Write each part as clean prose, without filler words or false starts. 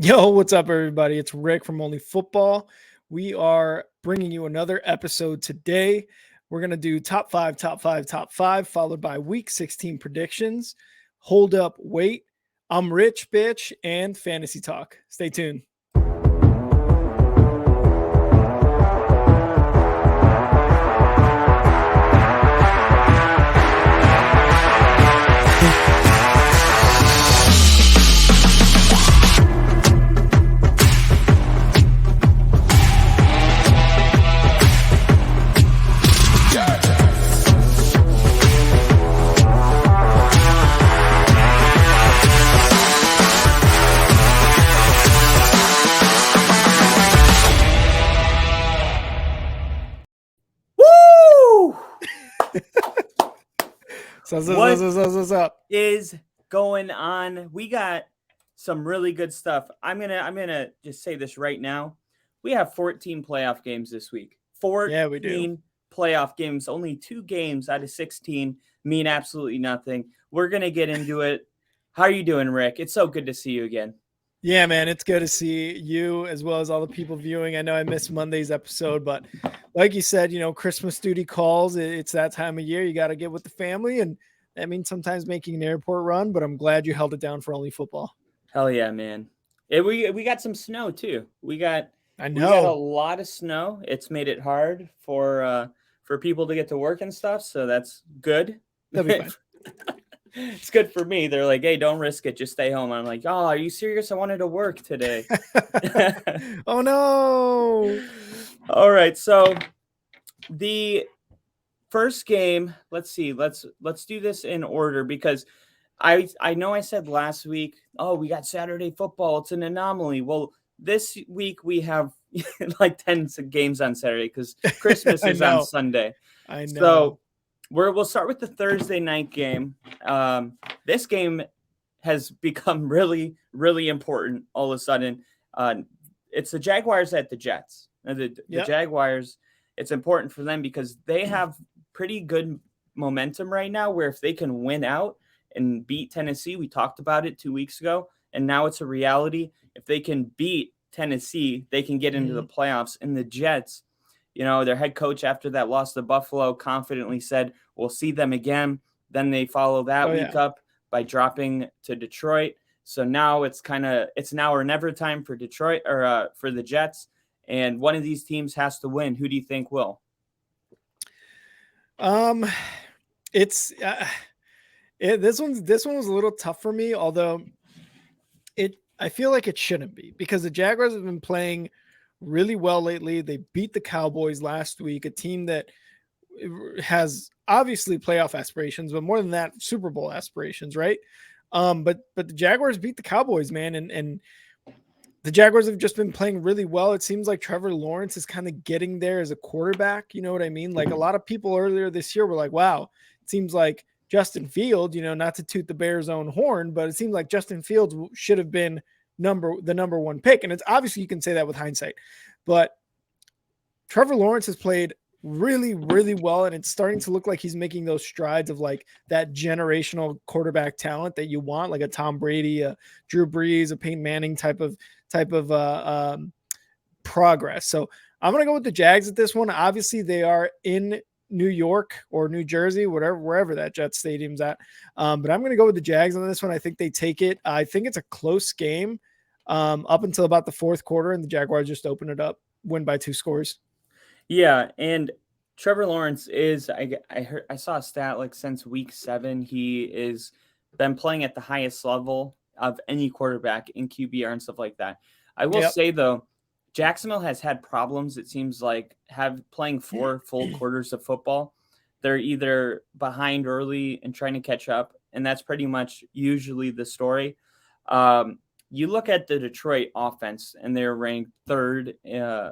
Yo, what's up, everybody? It's Rick from Only Football. We are bringing you another episode today. We're going to do top five, top five, top five, followed by week 16 predictions. Hold up, wait. I'm Rich, bitch, and fantasy talk. Stay tuned. What's up? Is going on? We got some really good stuff. I'm gonna just say this right now. We have 14 playoff games this week. 14 Yeah, we do. Playoff games. Only 2 games out of 16 mean absolutely nothing. We're gonna get into it. How are you doing, Rick? It's so good to see you again. Yeah, man, it's good to see you as well as all the people viewing. I know I missed Monday's episode, but like you said, Christmas duty calls. It's that time of year. You got to get with the family, and that means sometimes making an airport run, but I'm glad you held it down for Only Football. Hell yeah, man. We got some snow too. We got a lot of snow. It's made it hard for people to get to work and stuff, so that's good. That'll be fine. It's good for me. They're like, hey, don't risk it. Just stay home. I'm like, oh, are you serious? I wanted to work today. Oh, no. All right. So the first game, let's see. Let's do this in order because I know I said last week, oh, we got Saturday football. It's an anomaly. Well, this week we have like 10 games on Saturday because Christmas is on Sunday. I know. So we'll start with the Thursday night game. This game has become really, really important all of a sudden. It's the Jaguars at the Jets. The Jaguars, it's important for them because they have pretty good momentum right now where if they can win out and beat Tennessee, we talked about it 2 weeks ago, and now it's a reality. If they can beat Tennessee, they can get into the playoffs. And the Jets, their head coach after that loss to Buffalo confidently said, we'll see them again. Then they follow that week up by dropping to Detroit. So now it's now or never time for Detroit or for the Jets. And one of these teams has to win. Who do you think will? This one was a little tough for me, although I feel like it shouldn't be because the Jaguars have been playing really well lately. They beat the Cowboys last week, a team that has obviously playoff aspirations, but more than that, Super Bowl aspirations, right? But the Jaguars beat the Cowboys, man, and the Jaguars have just been playing really well. It seems like Trevor Lawrence is kind of getting there as a quarterback. You know what I mean? Like a lot of people earlier this year were like, wow, it seems like Justin Fields, not to toot the Bears' own horn, but it seemed like Justin Fields should have been the number one pick. And it's obviously you can say that with hindsight, but Trevor Lawrence has played really, really well. And it's starting to look like he's making those strides of like that generational quarterback talent that you want, like a Tom Brady, a Drew Brees, a Peyton Manning type of progress. So I'm going to go with the Jags at this one. Obviously they are in New York or New Jersey, wherever that Jets stadium's at. But I'm going to go with the Jags on this one. I think they take it. I think it's a close game up until about the fourth quarter, and the Jaguars just open it up, win by 2 scores. Yeah, and Trevor Lawrence is, I saw a stat like since week 7, he is been playing at the highest level of any quarterback in QBR and stuff like that. I will say though, Jacksonville has had problems, it seems like, playing 4 full quarters of football. They're either behind early and trying to catch up, and that's pretty much usually the story. You look at the Detroit offense, and they're ranked 3rd,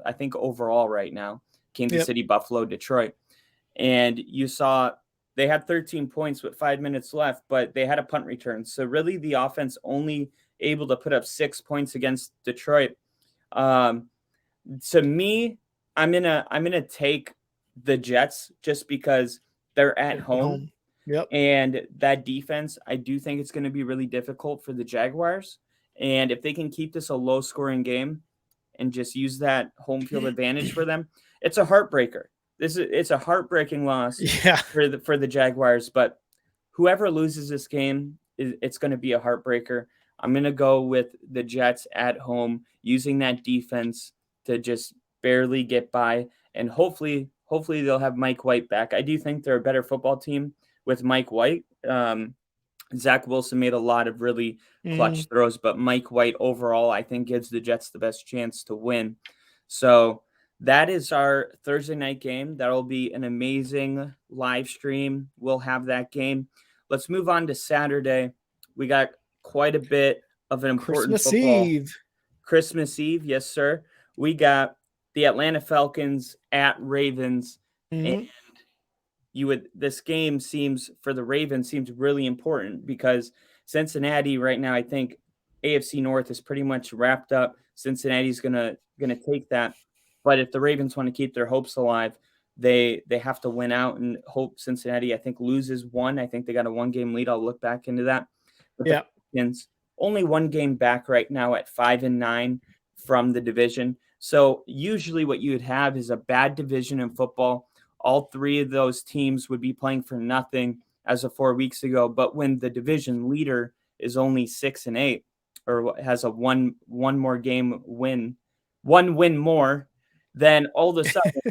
I think, overall right now. Kansas City, Buffalo, Detroit. And you saw they had 13 points with 5 minutes left, but they had a punt return. So really the offense only able to put up 6 points against Detroit. To me, I'm gonna take the Jets just because they're at home. Yep. And that defense, I do think it's going to be really difficult for the Jaguars. And if they can keep this a low scoring game and just use that home field advantage for them, it's a heartbreaker. It's a heartbreaking loss Yeah. for the Jaguars, but whoever loses this game, it's going to be a heartbreaker. I'm going to go with the Jets at home, using that defense to just barely get by, and hopefully they'll have Mike White back. I do think they're a better football team with Mike White. Zach Wilson made a lot of really clutch throws, but Mike White overall, I think, gives the Jets the best chance to win. So that is our Thursday night game. That'll be an amazing live stream. We'll have that game. Let's move on to Saturday. We got quite a bit of an important Christmas football. Eve. Christmas Eve, yes, sir. We got the Atlanta Falcons at Ravens. And this game seems, for the Ravens, seems really important because Cincinnati right now, I think AFC North is pretty much wrapped up. Cincinnati's gonna take that. But if the Ravens want to keep their hopes alive, they have to win out, and hope Cincinnati, I think, loses one. I think they got a 1-game lead. I'll look back into that. But the Falcons, only 1 game back right now at 5-9 from the division. So usually what you would have is a bad division in football. All 3 of those teams would be playing for nothing as of 4 weeks ago. But when the division leader is only 6-8, or has a one more game win, 1 win more, then all of a sudden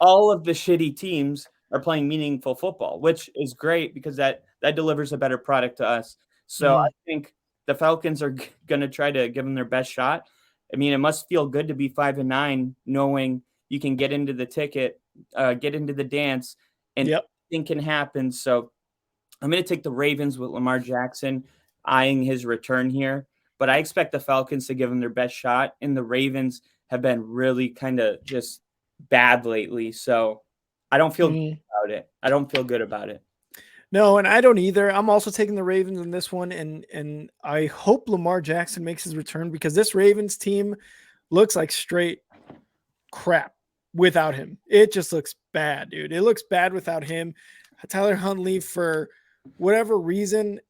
all of the shitty teams are playing meaningful football, which is great because that delivers a better product to us. So I think the Falcons are going to try to give them their best shot. I mean, it must feel good to be 5-9, knowing you can get into the ticket, get into the dance, and anything can happen. So I'm going to take the Ravens with Lamar Jackson eyeing his return here, but I expect the Falcons to give them their best shot, and the Ravens have been really kind of just bad lately. So I don't feel good about it. I don't feel good about it. No, and I don't either. I'm also taking the Ravens in this one, and I hope Lamar Jackson makes his return because this Ravens team looks like straight crap without him. It just looks bad, dude. It looks bad without him. Tyler Huntley, for whatever reason,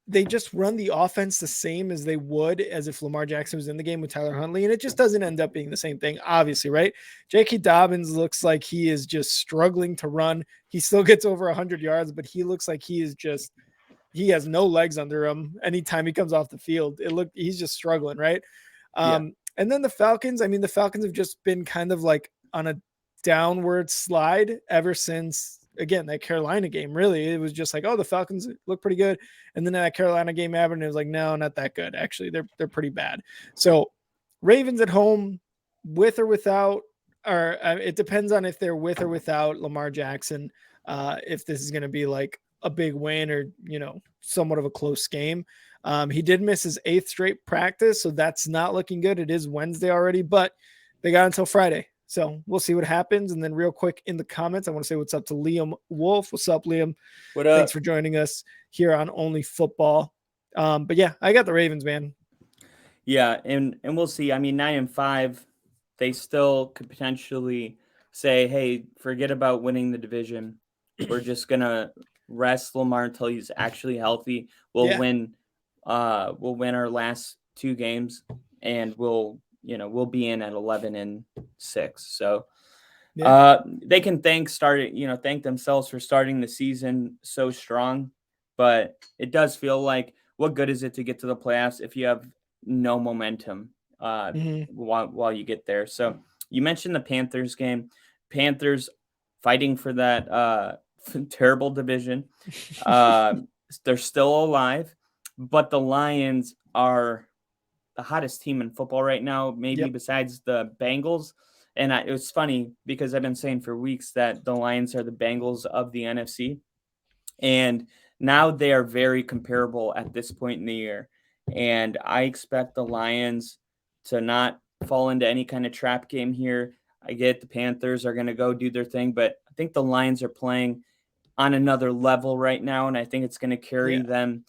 they just run the offense the same as they would as if Lamar Jackson was in the game with Tyler Huntley, and it just doesn't end up being the same thing, obviously, right? J.K. Dobbins looks like he is just struggling to run. He still gets over 100 yards, but he looks like he has no legs under him anytime he comes off the field. He's just struggling, right? And then the Falcons, the Falcons have just been kind of like on a downward slide ever since, again, that Carolina game. Really, it was just like, oh, the Falcons look pretty good, and then that Carolina game happened, and it was like, no, not that good. Actually, they're pretty bad. So Ravens at home, with or without, or it depends on if they're with or without Lamar Jackson. If this is going to be like a big win or somewhat of a close game. He did miss his 8th straight practice, so that's not looking good. It is Wednesday already, but they got until Friday. So we'll see what happens. And then real quick in the comments, I want to say what's up to Liam Wolf. What's up, Liam? What up? Thanks for joining us here on Only Football. But yeah, I got the Ravens, man. Yeah, and we'll see. 9-5, they still could potentially say, hey, forget about winning the division. We're just going to rest Lamar until he's actually healthy. We'll win our last 2 games, and we'll be in at 11-6. So they can thank themselves for starting the season so strong. But it does feel like, what good is it to get to the playoffs if you have no momentum while you get there? So you mentioned the Panthers game. Panthers fighting for that terrible division. They're still alive, but the Lions are the hottest team in football right now, maybe besides the Bengals. And it was funny because I've been saying for weeks that the Lions are the Bengals of the NFC. And now they are very comparable at this point in the year. And I expect the Lions to not fall into any kind of trap game here. I get the Panthers are going to go do their thing, but I think the Lions are playing on another level right now, and I think it's going to carry them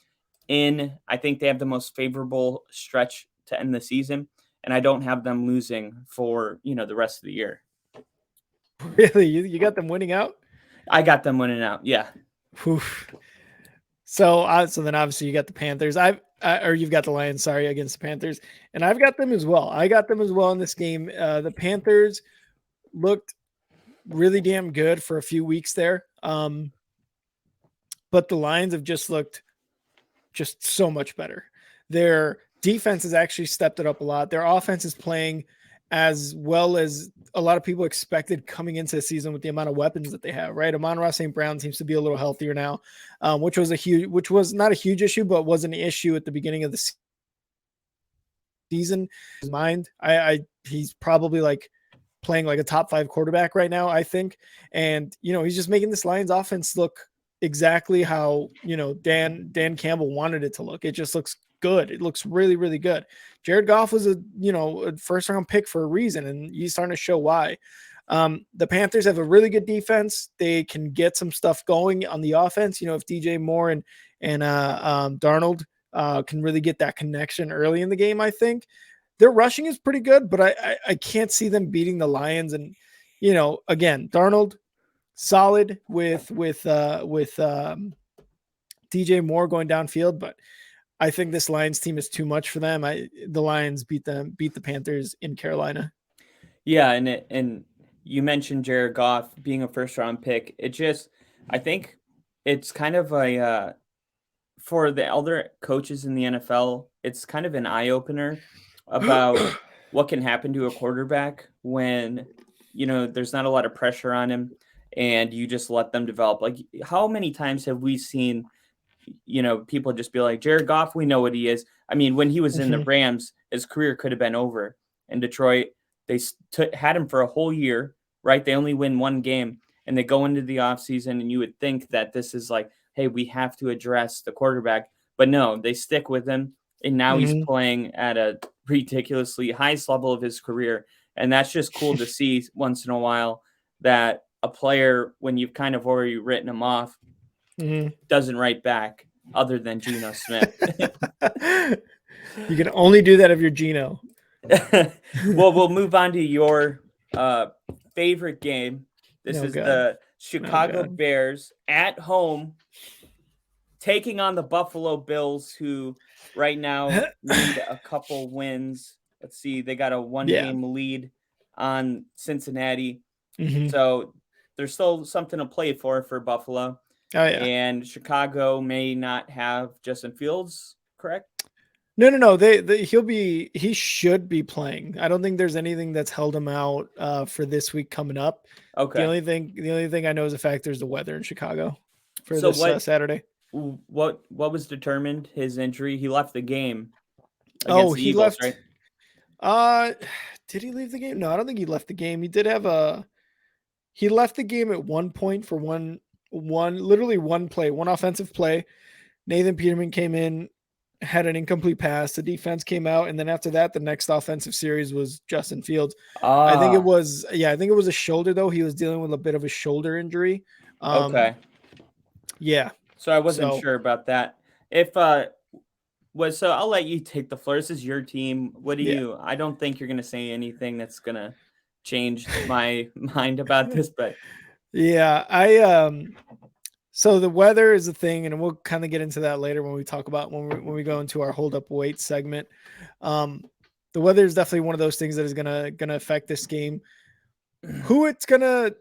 in. I think they have the most favorable stretch to end the season, and I don't have them losing for the rest of the year. Really? You got them winning out? I got them winning out, yeah. Oof. So then obviously you got the Panthers. or you've got the Lions, sorry, against the Panthers. And I've got them as well. I got them as well in this game. The Panthers looked really damn good for a few weeks there. But the Lions have just looked just so much better. Their defense has actually stepped it up a lot. Their offense is playing as well as a lot of people expected coming into the season with the amount of weapons that they have, right? Amon-Ra St. Brown seems to be a little healthier now, which was not a huge issue, but was an issue at the beginning of the season. His mind, he's probably like playing like a top 5 quarterback right now, I think. And, he's just making this Lions offense look exactly how, Dan Campbell wanted it to look. It just looks good. It looks really, really good. Jared Goff was a first round pick for a reason, and he's starting to show why. The Panthers have a really good defense. They can get some stuff going on the offense. If DJ Moore and Darnold can really get that connection early in the game, I think their rushing is pretty good, but I can't see them beating the Lions. And, again, Darnold solid with DJ Moore going downfield, but I think this Lions team is too much for them. The Lions beat the Panthers in Carolina. Yeah, and you mentioned Jared Goff being a first round pick. I think it's kind of for the elder coaches in the NFL, it's kind of an eye opener about what can happen to a quarterback when there's not a lot of pressure on him and you just let them develop. Like, how many times have we seen people just be like, Jared Goff, we know what he is. I mean, when he was in the Rams, his career could have been over. In Detroit, they had him for a whole year, right? They only win one game, and they go into the offseason, and you would think that this is like, hey, we have to address the quarterback. But no, they stick with him, and now he's playing at a ridiculously highest level of his career. And that's just cool to see once in a while that a player, when you've kind of already written him off, doesn't write back other than Geno Smith. You can only do that if you're Geno. Well, we'll move on to your favorite game. This is the Chicago Bears at home taking on the Buffalo Bills, who right now need a couple wins. Let's see, they got a 1-game lead on Cincinnati. So there's still something to play for Buffalo. Oh, yeah. And Chicago may not have Justin Fields, correct? No. He should be playing. I don't think there's anything that's held him out for this week coming up. Okay. The only thing I know is the fact there's the weather in Chicago for this Saturday. What was determined his injury? He left the game. He Eagles, left. Right? Did he leave the game? No, I don't think he left the game. He did have he left the game at one point for one play, one offensive play. Nathan Peterman came in, had an incomplete pass. The defense came out, and then after that, the next offensive series was Justin Fields. I think it was a shoulder though. He was dealing with a bit of a shoulder injury. Okay. Yeah. So I wasn't sure about that. So I'll let you take the floor. This is your team. What do you? I don't think you're gonna say anything that's gonna change my mind about this, but yeah, so the weather is a thing, and we'll kind of get into that later when we talk about when we go into our hold up weight segment. The weather is definitely one of those things that is gonna affect this game. Who it's gonna,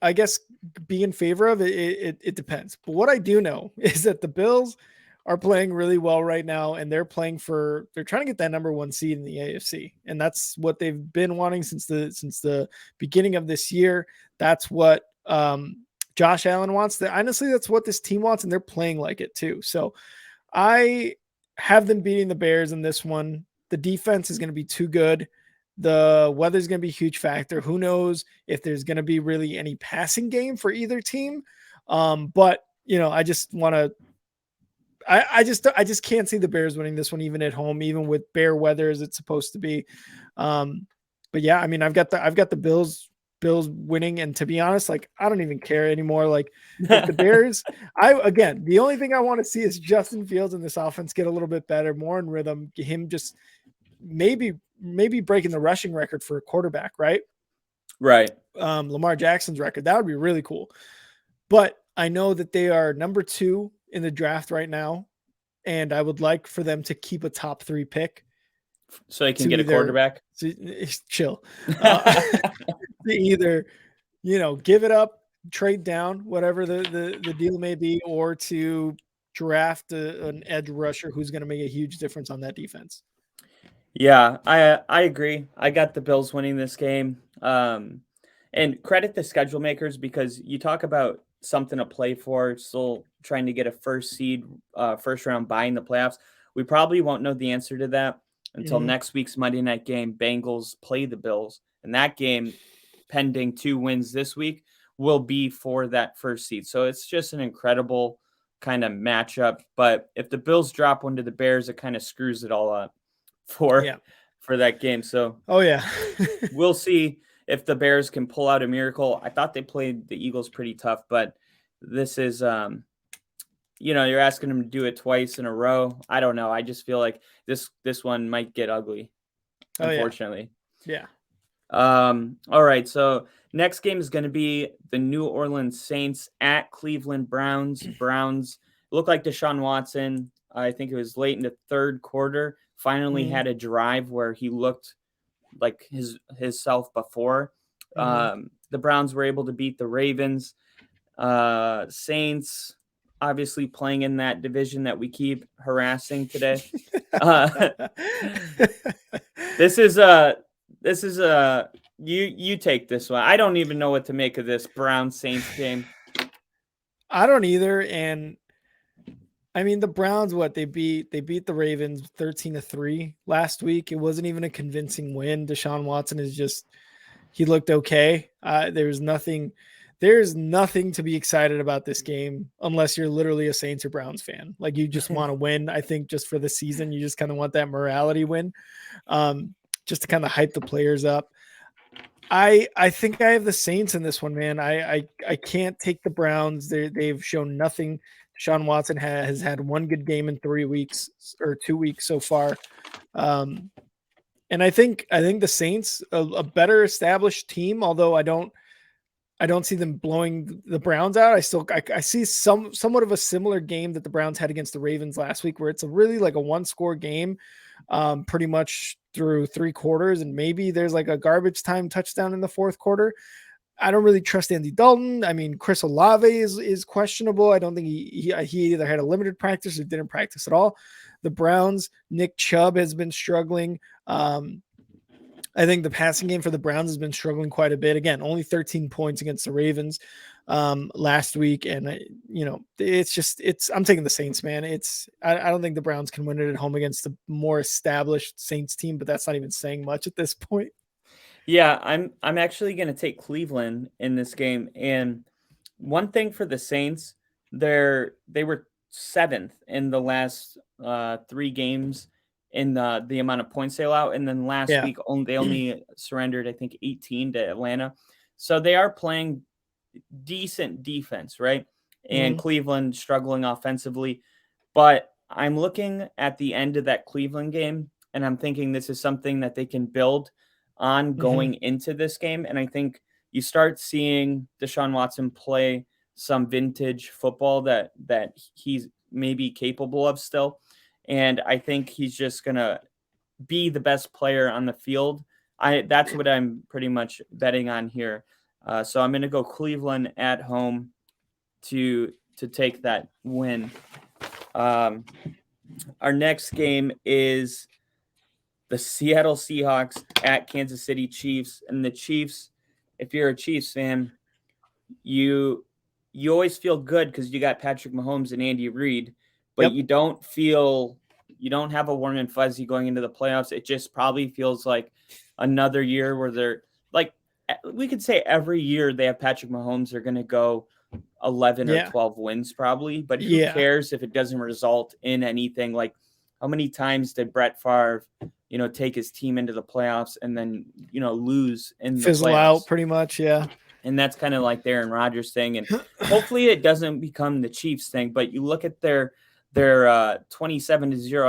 I guess, be in favor of it depends. But what I do know is that the Bills are playing really well right now, and they're trying to get that number 1 seed in the AFC, and that's what they've been wanting since the beginning of this year. That's what Josh Allen wants. Honestly, that's what this team wants, and they're playing like it too. So I have them beating the Bears in this one. The defense is going to be too good. The weather is going to be a huge factor. Who knows if there's going to be really any passing game for either team. But I just want to. I just can't see the Bears winning this one, even at home, even with bear weather as it's supposed to be. But yeah, I mean, I've got the Bills winning, and to be honest, like, I don't even care anymore. Like, if the Bears, the only thing I want to see is Justin Fields and this offense get a little bit better, more in rhythm. Him just maybe breaking the rushing record for a quarterback, right? Right. Lamar Jackson's record. That would be really cool. But I know that they are number 2 in the draft right now. and I would like for them to keep a top 3 pick. So they can get a quarterback. Chill. To either, give it up, trade down, whatever the deal may be, or to draft an edge rusher who's going to make a huge difference on that defense. Yeah, I agree. I got the Bills winning this game. And credit the schedule makers, because you talk about something to play for, still trying to get a first seed, first round bye in the playoffs. We probably won't know the answer to that until next week's Monday night game. Bengals play the Bills, and that game, pending 2 wins this week, will be for that first seed. So it's just an incredible kind of matchup. But if the Bills drop one to the Bears, it kind of screws it all up for that game. So we'll see if the Bears can pull out a miracle. I thought they played the Eagles pretty tough, but this is you're asking them to do it twice in a row. I don't know. I just feel like this one might get ugly, unfortunately. Yeah. All right, so next game is going to be the New Orleans Saints at Cleveland Browns. Browns look like Deshaun Watson, I think it was late in the third quarter, finally had a drive where he looked like his self before. The Browns were able to beat the Ravens. Saints obviously playing in that division that we keep harassing today. This is you take this one. I don't even know what to make of this Browns Saints game. I don't either. And I mean, the Browns, they beat the Ravens 13-3 last week. It wasn't even a convincing win. Deshaun Watson he looked okay. There's nothing to be excited about this game unless you're literally a Saints or Browns fan. Like, you just want to win. I think just for the season, you just kind of want that morality win, just to kind of hype the players up. I think I have the Saints in this one, man. I can't take the Browns. They've shown nothing. Deshaun Watson has had one good game in 3 weeks or 2 weeks so far. And I think the Saints, a better established team, although I don't see them blowing the Browns out. I see somewhat of a similar game that the Browns had against the Ravens last week, where it's really like a 1-score game, pretty much through 3 quarters, and maybe there's like a garbage time touchdown in the 4th quarter. I don't really trust Andy Dalton. I mean, Chris Olave is questionable. I don't think he either had a limited practice or didn't practice at all. The Browns, Nick Chubb has been struggling. I think the passing game for the Browns has been struggling quite a bit. Again, only 13 points against the Ravens last week. And, I'm taking the Saints, man. I don't think the Browns can win it at home against the more established Saints team, but that's not even saying much at this point. Yeah, I'm actually going to take Cleveland in this game. And one thing for the Saints, they were 7th in the last 3 games in the amount of points they allow. And then last week, they only surrendered, I think, 18 to Atlanta. So they are playing decent defense, right? And Cleveland struggling offensively. But I'm looking at the end of that Cleveland game, and I'm thinking this is something that they can build on going into this game. And I think you start seeing Deshaun Watson play some vintage football that he's maybe capable of still. And I think he's just going to be the best player on the field. That's what I'm pretty much betting on here. So I'm going to go Cleveland at home to take that win. Our next game is the Seattle Seahawks at Kansas City Chiefs. And the Chiefs, if you're a Chiefs fan, you always feel good because you got Patrick Mahomes and Andy Reid, but you don't have a warm and fuzzy going into the playoffs. It just probably feels like another year where they're like, we could say every year they have Patrick Mahomes, they're going to go 11 or 12 wins probably, but who cares if it doesn't result in anything? Like, how many times did Brett Favre, take his team into the playoffs and then, lose in the fizzle playoffs? Out pretty much. Yeah. And that's kind of like the Aaron Rodgers thing. And hopefully it doesn't become the Chiefs thing, but you look at their 27-0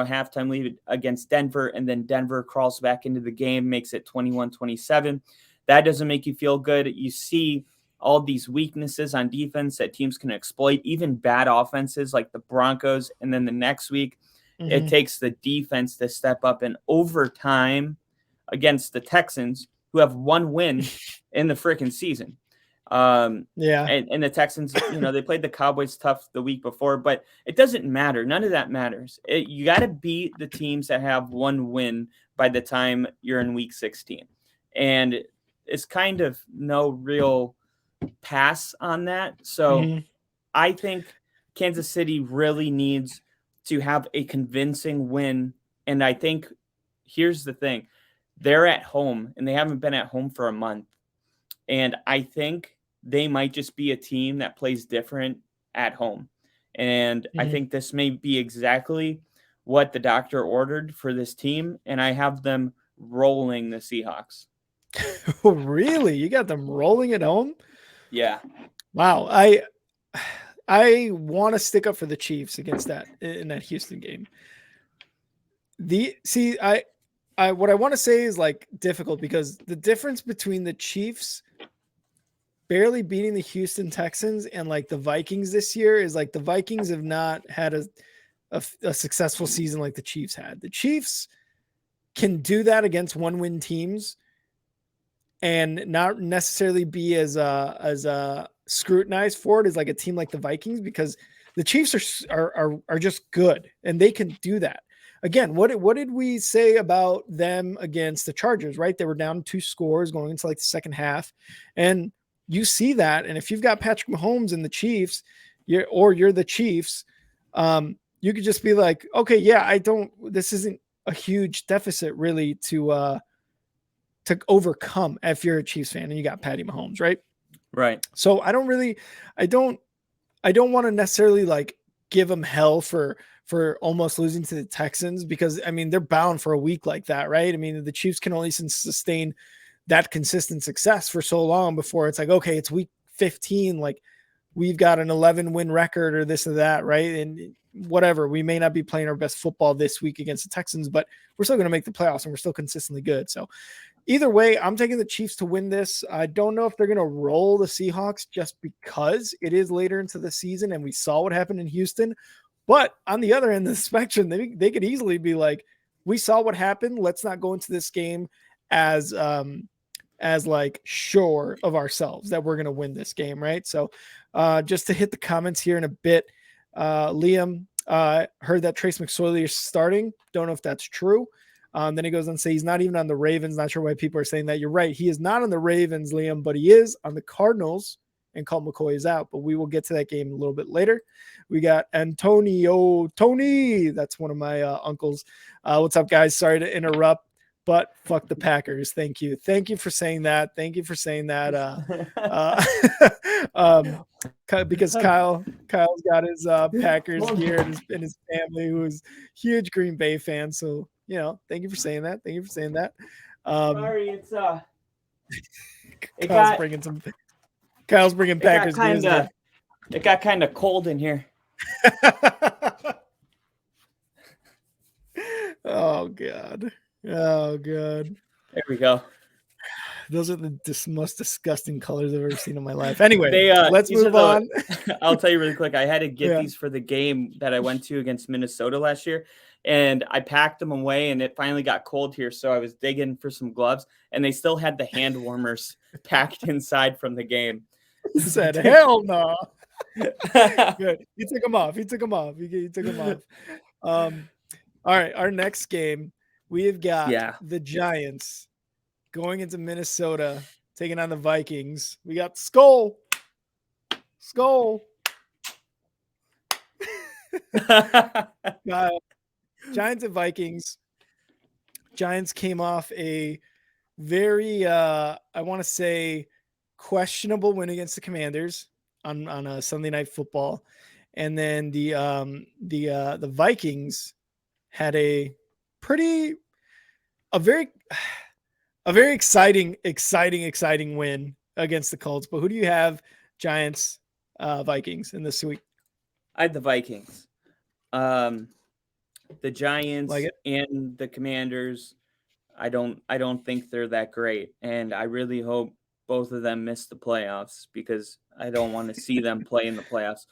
halftime lead against Denver, and then Denver crawls back into the game, makes it 21-27. That doesn't make you feel good. You see all these weaknesses on defense that teams can exploit, even bad offenses like the Broncos. And then the next week, it takes the defense to step up in overtime against the Texans, who have one win in the freaking season. And the Texans, they played the Cowboys tough the week before, but it doesn't matter. None of that matters. You got to beat the teams that have one win by the time you're in week 16. And it's kind of no real pass on that. So I think Kansas City really needs to have a convincing win. And I think here's the thing. They're at home, and they haven't been at home for a month. And I think they might just be a team that plays different at home. And I think this may be exactly what the doctor ordered for this team. And I have them rolling the Seahawks. Oh, really? You got them rolling at home? Yeah. Wow. I want to stick up for the Chiefs against that in that Houston game. What I want to say is like difficult because the difference between the Chiefs barely beating the Houston Texans and like the Vikings this year is like the Vikings have not had a successful season like the Chiefs had. The Chiefs can do that against one-win teams and not necessarily be as scrutinized for it as like a team like the Vikings, because the Chiefs are just good and they can do that. Again, what did we say about them against the Chargers, right? They were down 2 scores going into like the second half, and you see that. And if you've got Patrick Mahomes and the Chiefs, you're the Chiefs, you could just be like, okay, yeah, this isn't a huge deficit really to overcome if you're a Chiefs fan and you got Patty Mahomes, right? Right. So I don't want to necessarily like give them hell for almost losing to the Texans, because I mean, they're bound for a week like that, right? I mean, the Chiefs can only sustain that consistent success for so long before it's like, okay, it's week 15. Like we've got an 11-win record or this or that, right? And whatever, we may not be playing our best football this week against the Texans, but we're still going to make the playoffs and we're still consistently good. So either way, I'm taking the Chiefs to win this. I don't know if they're going to roll the Seahawks just because it is later into the season and we saw what happened in Houston. But on the other end of the spectrum, they could easily be like, we saw what happened. Let's not go into this game as like sure of ourselves that we're going to win this game, right? So just to hit the comments here in a bit, Liam heard that Trace McSorley is starting. Don't know if that's true. Then he goes on to say he's not even on the Ravens. Not sure why people are saying that. You're right. He is not on the Ravens, Liam, but he is on the Cardinals, and Colt McCoy is out. But we will get to that game a little bit later. We got Antonio Tony. That's one of my uncles. What's up, guys? Sorry to interrupt, but fuck the Packers. Thank you. Thank you for saying that. Thank you for saying that. Because Kyle's got his Packers gear and his family, who is huge Green Bay fan. So, thank you for saying that. Thank you for saying that. Sorry, it's Kyle's bringing Packers gear. It got kind of cold in here. Oh God. There we go. Those are the most disgusting colors I've ever seen in my life. Anyway, let's move on. I'll tell you really quick. I had to get these for the game that I went to against Minnesota last year, and I packed them away, and it finally got cold here, so I was digging for some gloves, and they still had the hand warmers packed inside from the game. He said, hell no. Good. He took them off. He took them off. All right, our next game, we have got the Giants going into Minnesota, taking on the Vikings. We got Skull. Giants and Vikings. Giants came off a very, I want to say, questionable win against the Commanders on a Sunday Night Football, and then the Vikings had a very exciting win against the Colts. But who do you have? Giants, Vikings in this week? I had the Vikings. The Giants and the Commanders, I don't think they're that great, and I really hope both of them miss the playoffs because I don't want to see them play in the playoffs.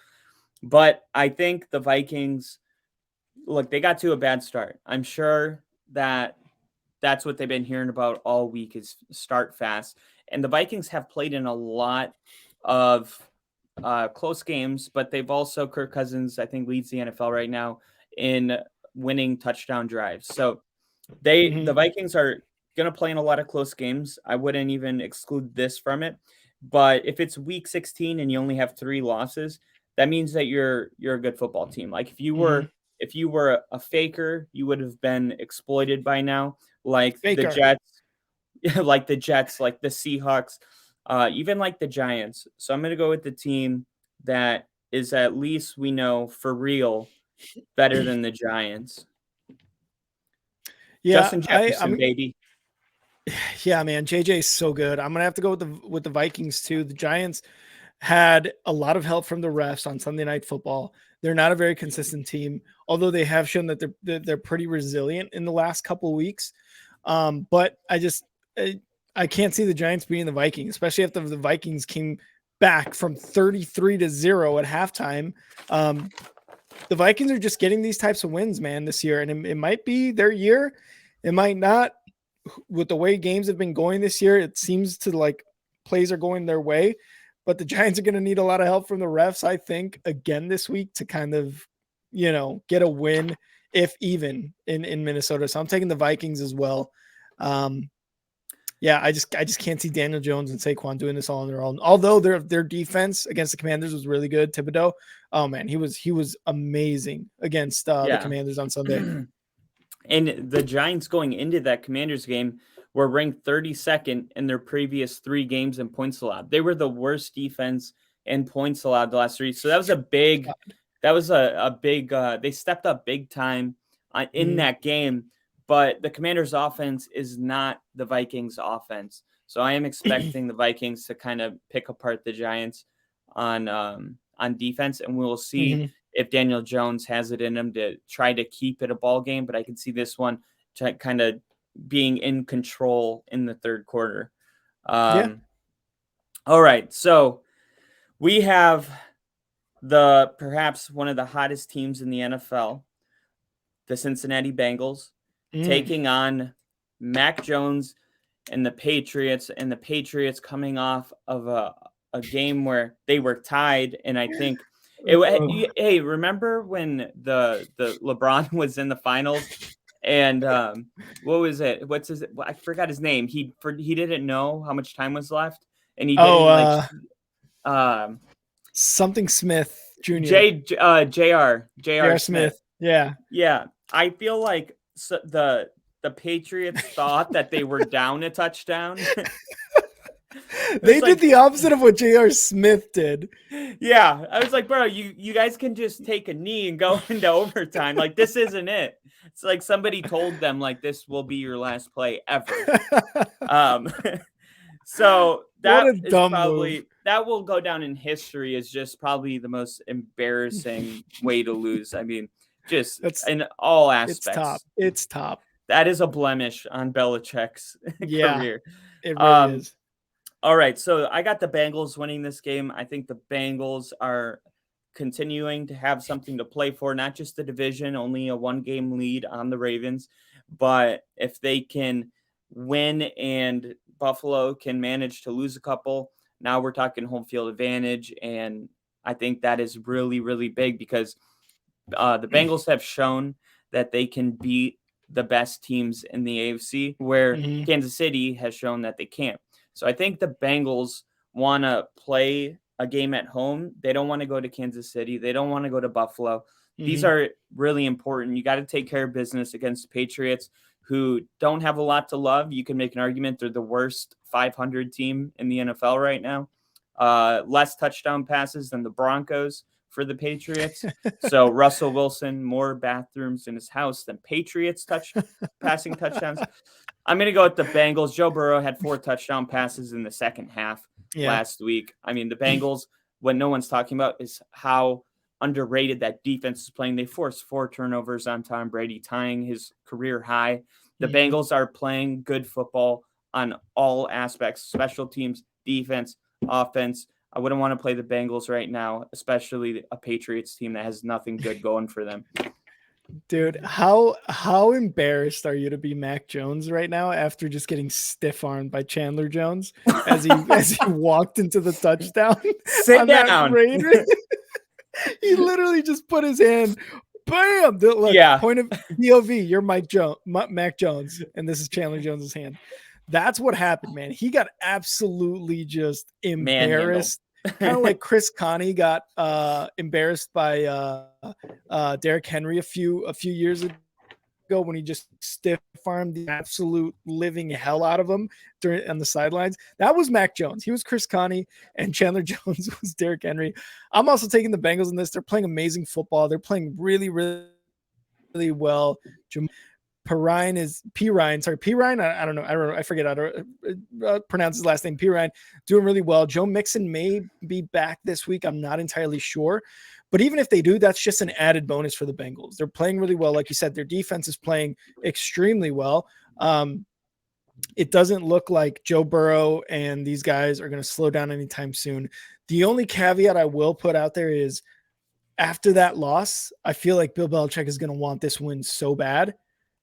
But I think the Vikings, look, they got to a bad start. I'm sure that that's what they've been hearing about all week is start fast. And the Vikings have played in a lot of close games, but they've also, Kirk Cousins, I think, leads the NFL right now in winning touchdown drives. So the Vikings are going to play in a lot of close games. I wouldn't even exclude this from it. But if it's week 16 and you only have 3 losses, that means that you're a good football team. Like if you were a faker, you would have been exploited by now. Like the Jets, like the Seahawks, even like the Giants. So I'm going to go with the team that is at least we know for real better than the Giants. Yeah, Justin Jefferson, baby. Yeah, man, JJ is so good. I'm gonna have to go with the Vikings too. The Giants had a lot of help from the refs on Sunday Night Football. They're not a very consistent team, although they have shown that they're pretty resilient in the last couple of weeks. But I can't see the Giants beating the Vikings, especially after the Vikings came back from 33-0 at halftime. The Vikings are just getting these types of wins, man, this year, and it might be their year. It might not. With the way games have been going this year, it seems to like plays are going their way, but the Giants are going to need a lot of help from the refs, I think, again this week to kind of, get a win, if even in Minnesota. So I'm taking the Vikings as well. Yeah, I just can't see Daniel Jones and Saquon doing this all on their own. Although their defense against the Commanders was really good. Thibodeau, oh man, he was amazing against the Commanders on Sunday. And the Giants going into that Commanders game were ranked 32nd in their previous 3 games in points allowed. They were the worst defense in points allowed the last 3. So that was a big, they stepped up big time in that game. But the Commanders offense is not the Vikings offense. So I am expecting the Vikings to kind of pick apart the Giants on defense, and we'll see if Daniel Jones has it in him to try to keep it a ball game, but I can see this one kind of being in control in the third quarter. All right. So we have perhaps one of the hottest teams in the NFL, the Cincinnati Bengals, taking on Mac Jones and the Patriots coming off of a game where they were tied. And I think, hey, remember when the LeBron was in the finals and what was it? I forgot his name. He didn't know how much time was left, and he didn't something Smith Jr. J.R. Smith. Yeah. I feel like the Patriots thought that they were down a touchdown. They did the opposite of what J.R. Smith did. Yeah. I was like, bro, you guys can just take a knee and go into overtime. Like, this isn't it. It's like somebody told them, like, this will be your last play ever. So that is probably, that will go down in history as just probably the most embarrassing way to lose. I mean, just in all aspects. It's top. That is a blemish on Belichick's career. It really is. All right, so I got the Bengals winning this game. I think the Bengals are continuing to have something to play for, not just the division, only a 1-game lead on the Ravens, but if they can win and Buffalo can manage to lose a couple, now we're talking home field advantage, and I think that is really, really big because the Bengals have shown that they can beat the best teams in the AFC, where Kansas City has shown that they can't. So I think the Bengals want to play a game at home. They don't want to go to Kansas City. They don't want to go to Buffalo. These are really important. You got to take care of business against the Patriots, who don't have a lot to love. You can make an argument they're the worst 500 team in the NFL right now. Less touchdown passes than the Broncos for the Patriots. So Russell Wilson, more bathrooms in his house than Patriots passing touchdowns. I'm going to go with the Bengals. Joe Burrow had 4 touchdown passes in the second half last week. I mean, the Bengals, what no one's talking about is how underrated that defense is playing. They forced 4 turnovers on Tom Brady, tying his career high. The Bengals are playing good football on all aspects, special teams, defense, offense. I wouldn't want to play the Bengals right now, especially a Patriots team that has nothing good going for them. Dude, how embarrassed are you to be Mac Jones right now after just getting stiff armed by Chandler Jones as he walked into the touchdown? Sit down. He literally just put his hand, bam. Look, Yeah. point of POV. You're Mac Jones, and this is Chandler Jones's hand. That's what happened, man. He got absolutely just embarrassed. Kind of like Chris Connie got embarrassed by Derrick Henry a few years ago when he just stiff armed the absolute living hell out of him on the sidelines. That was Mac Jones. He was Chris Connie, and Chandler Jones was Derrick Henry. I'm also taking the Bengals in this. They're playing amazing football. They're playing really, really, really well. Pirine. I don't know. I forget how to pronounce his last name. Pirine doing really well. Joe Mixon may be back this week. I'm not entirely sure. But even if they do, that's just an added bonus for the Bengals. They're playing really well. Like you said, their defense is playing extremely well. It doesn't look like Joe Burrow and these guys are going to slow down anytime soon. The only caveat I will put out there is after that loss, I feel like Bill Belichick is going to want this win so bad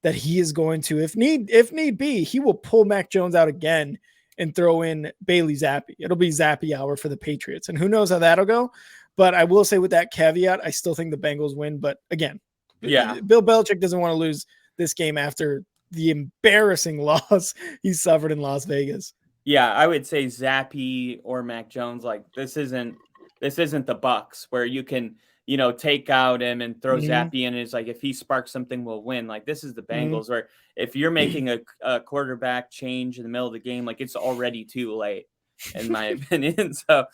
that he is going to, if need be, he will pull Mac Jones out again and throw in Bailey Zappi. It'll be Zappi hour for the Patriots. And who knows how that'll go. But I will say with that caveat, I still think the Bengals win. But again, Bill Belichick doesn't want to lose this game after the embarrassing loss he suffered in Las Vegas. Yeah, I would say Zappi or Mac Jones. Like this isn't the Bucs where you can, take out him and throw Zappi in. It's like if he sparks something, we'll win. Like this is the Bengals where if you're making a quarterback change in the middle of the game, like it's already too late, in my opinion. So,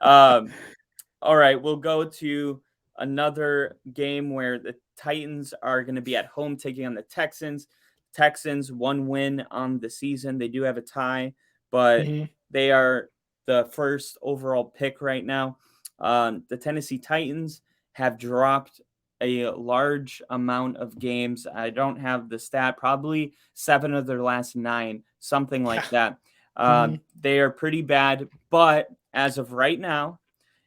all right, we'll go to another game where the Titans are going to be at home taking on the Texans. Texans 1 win on the season. They do have a tie, but they are the first overall pick right now. The Tennessee Titans have dropped a large amount of games. I don't have the stat, probably 7 of their last 9, something like that. They are pretty bad, but as of right now,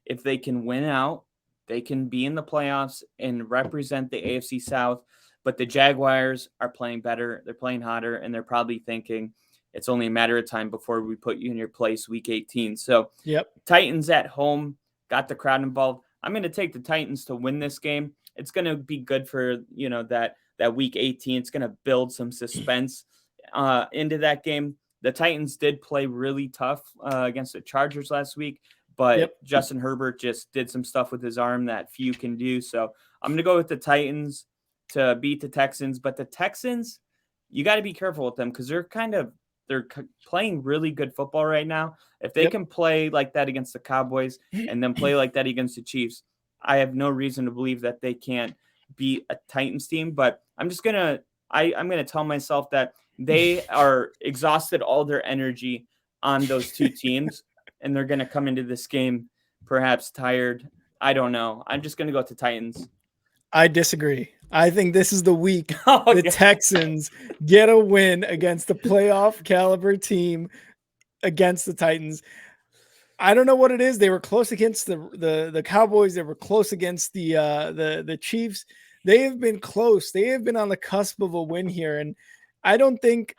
if they can win out, they can be in the playoffs and represent the AFC South. But the Jaguars are playing better. They're playing hotter, and they're probably thinking it's only a matter of time before we put you in your place week 18. So Titans at home, got the crowd involved. I'm going to take the Titans to win this game. It's going to be good for, that week 18. It's going to build some suspense into that game. The Titans did play really tough against the Chargers last week, but Justin Herbert just did some stuff with his arm that few can do. So I'm going to go with the Titans to beat the Texans. But the Texans, you got to be careful with them because they're playing really good football right now. If they can play like that against the Cowboys and then play like that against the Chiefs, I have no reason to believe that they can't beat a Titans team. But I'm going to tell myself that they are exhausted all their energy on those two teams, and they're going to come into this game perhaps tired. I don't know. I'm just going to go with the Titans. I disagree. I think this is the week the Texans get a win against the playoff caliber team against the Titans. I don't know what it is. They were close against the Cowboys. They were close against the Chiefs. They have been close. They have been on the cusp of a win here, and I don't think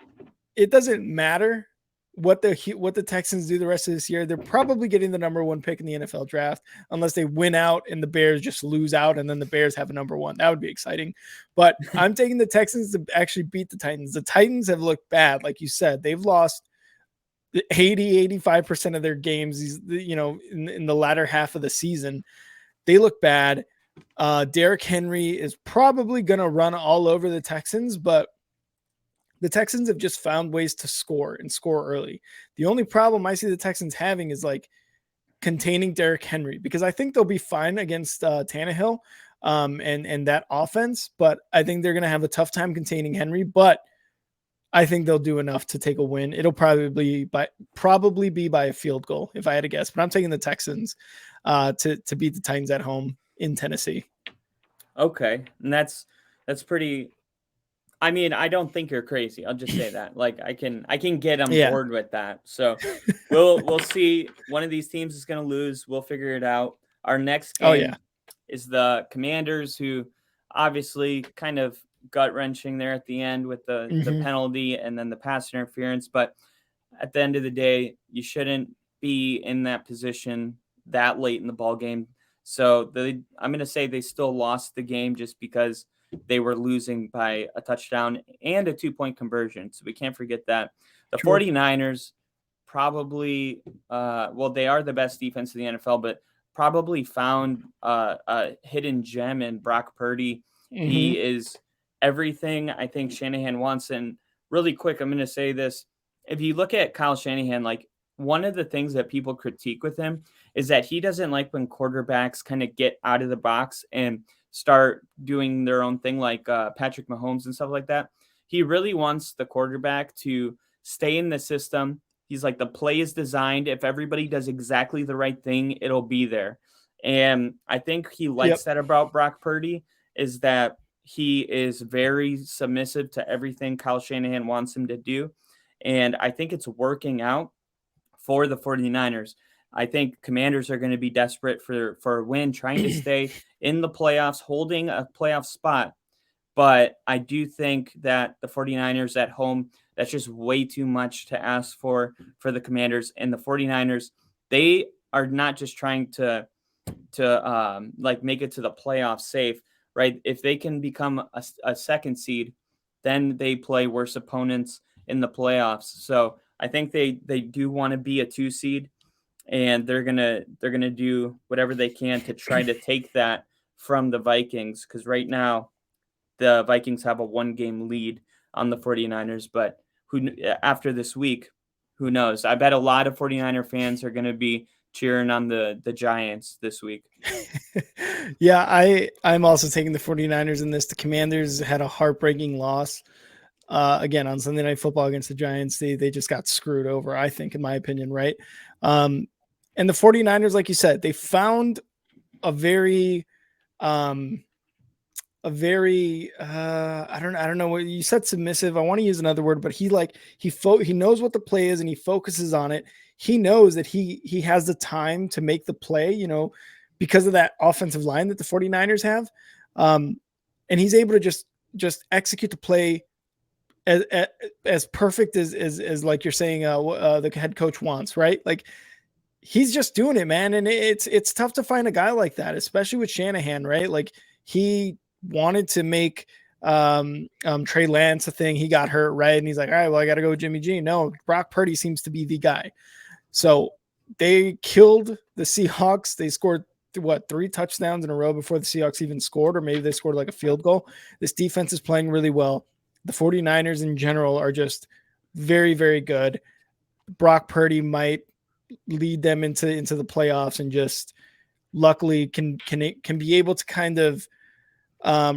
it doesn't matter what the Texans do the rest of this year. They're probably getting the number 1 pick in the NFL draft unless they win out and the Bears just lose out and then the Bears have a number 1. That would be exciting. But I'm taking the Texans to actually beat the Titans. The Titans have looked bad. Like you said, they've lost 85% of their games, in the latter half of the season. They look bad. Derrick Henry is probably going to run all over the Texans, but the Texans have just found ways to score and score early. The only problem I see the Texans having is like containing Derrick Henry, because I think they'll be fine against Tannehill and that offense, but I think they're going to have a tough time containing Henry, but I think they'll do enough to take a win. It'll probably be by a field goal if I had to guess, but I'm taking the Texans to beat the Titans at home in Tennessee. Okay. And that's pretty I mean, I don't think you're crazy. I'll just say that. Like I can get on Yeah. board with that. So we'll see. One of these teams is going to lose. We'll figure it out. Our next game Oh yeah. is the Commanders, who obviously kind of gut wrenching there at the end with the Mhm. penalty and then the pass interference. But at the end of the day, you shouldn't be in that position that late in the ball game. So I'm going to say they still lost the game just because they were losing by a touchdown and a 2-point conversion. So we can't forget that. The True. 49ers probably, they are the best defense in the NFL, but probably found a hidden gem in Brock Purdy. He is everything I think Shanahan wants. And really quick, I'm going to say this. If you look at Kyle Shanahan, like one of the things that people critique with him is that he doesn't like when quarterbacks kind of get out of the box and start doing their own thing, like Patrick Mahomes and stuff like that. He really wants the quarterback to stay in the system. He's like, the play is designed. If everybody does exactly the right thing, it'll be there. And I think he likes that about Brock Purdy, is that he is very submissive to everything Kyle Shanahan wants him to do. And I think it's working out for the 49ers. I think Commanders are going to be desperate for a win, trying to stay in the playoffs, holding a playoff spot. But I do think that the 49ers at home, that's just way too much to ask for the Commanders. And the 49ers, they are not just trying to make it to the playoffs safe, right? If they can become a second seed, then they play worse opponents in the playoffs. So I think they do want to be a 2 seed, and they're gonna do whatever they can to try to take that from the Vikings, because right now the Vikings have a 1-game lead on the 49ers. But after this week, who knows? I bet a lot of 49er fans are going to be cheering on the Giants this week. Yeah, I'm also taking the 49ers in this. The Commanders had a heartbreaking loss. Again, on Sunday Night Football against the Giants, they just got screwed over, I think, in my opinion, right? And the 49ers, like you said, they found a very I don't know what you said, submissive. I want to use another word, but he knows what the play is and he focuses on it. He knows that he has the time to make the play, because of that offensive line that the 49ers have. And he's able to just execute the play as perfect as like you're saying, the head coach wants, right? Like he's just doing it, man. And it's tough to find a guy like that, especially with Shanahan, right? Like he wanted to make Trey Lance a thing. He got hurt, right? And he's like, all right, well, I got to go with Jimmy G. No, Brock Purdy seems to be the guy. So they killed the Seahawks. They scored 3 touchdowns in a row before the Seahawks even scored, or maybe they scored like a field goal. This defense is playing really well. The 49ers in general are just very, very good. Brock Purdy might lead them into the playoffs, and just luckily can be able to kind of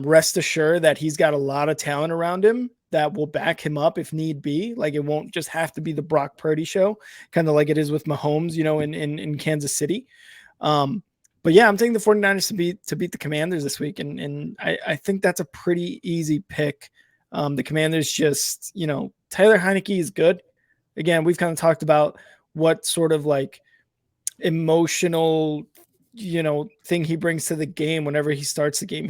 rest assured that he's got a lot of talent around him that will back him up if need be. Like it won't just have to be the Brock Purdy show, kind of like it is with Mahomes, in Kansas City. But yeah, I'm taking the 49ers to beat the Commanders this week. And I think that's a pretty easy pick. The Commanders just, Tyler Heineke is good. Again, we've kind of talked about what sort of like emotional, thing he brings to the game whenever he starts the game.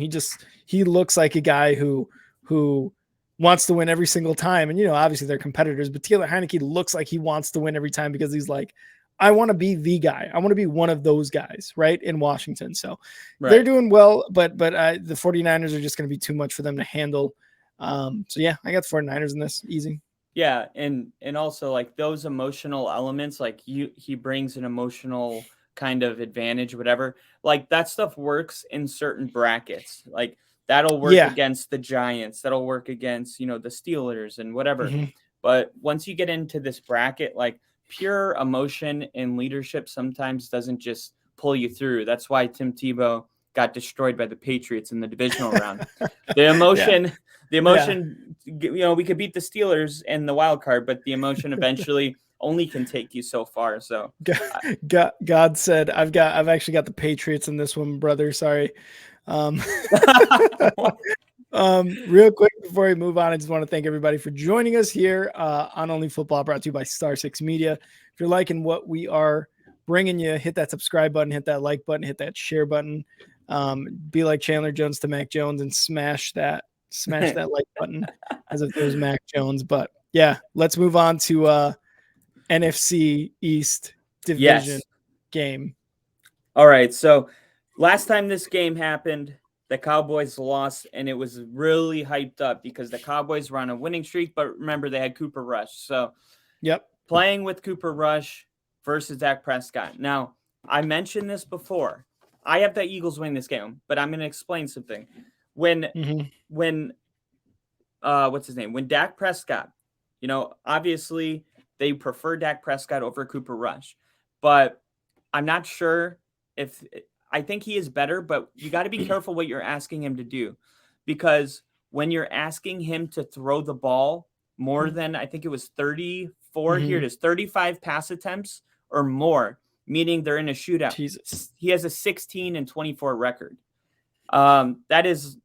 He looks like a guy who wants to win every single time. And, obviously they're competitors, but Taylor Heineke looks like he wants to win every time, because he's like, I want to be the guy. I want to be one of those guys, right, in Washington. So They're doing well, but the 49ers are just going to be too much for them to handle. So yeah, I got the 49ers in this, easy. Yeah, and also like those emotional elements, like he brings an emotional kind of advantage, whatever. Like that stuff works in certain brackets. Like that'll work against the Giants, that'll work against, the Steelers and whatever. Mm-hmm. But once you get into this bracket, like pure emotion and leadership sometimes doesn't just pull you through. That's why Tim Tebow got destroyed by the Patriots in the divisional round. The emotion, we could beat the Steelers in the wild card, but the emotion eventually only can take you so far. So God said, I've actually got the Patriots in this one, brother. Sorry. Real quick before we move on, I just want to thank everybody for joining us here on Only Football, brought to you by Star 6 Media. If you're liking what we are bringing you, hit that subscribe button, hit that like button, hit that share button. Be like Chandler Jones to Mac Jones and smash that like button as if it was Mac Jones. But yeah, let's move on to NFC East division game. All right. So last time this game happened, the Cowboys lost, and it was really hyped up because the Cowboys were on a winning streak. But remember, they had Cooper Rush. So playing with Cooper Rush versus Dak Prescott. Now, I mentioned this before. I have the Eagles winning this game, but I'm going to explain something. When what's his name? When Dak Prescott, obviously they prefer Dak Prescott over Cooper Rush, but I'm not sure if I think he is better, but you got to be careful what you're asking him to do, because when you're asking him to throw the ball more than, I think it was 34, here it is, 35 pass attempts or more, meaning they're in a shootout. Jesus. He has a 16-24 record. That is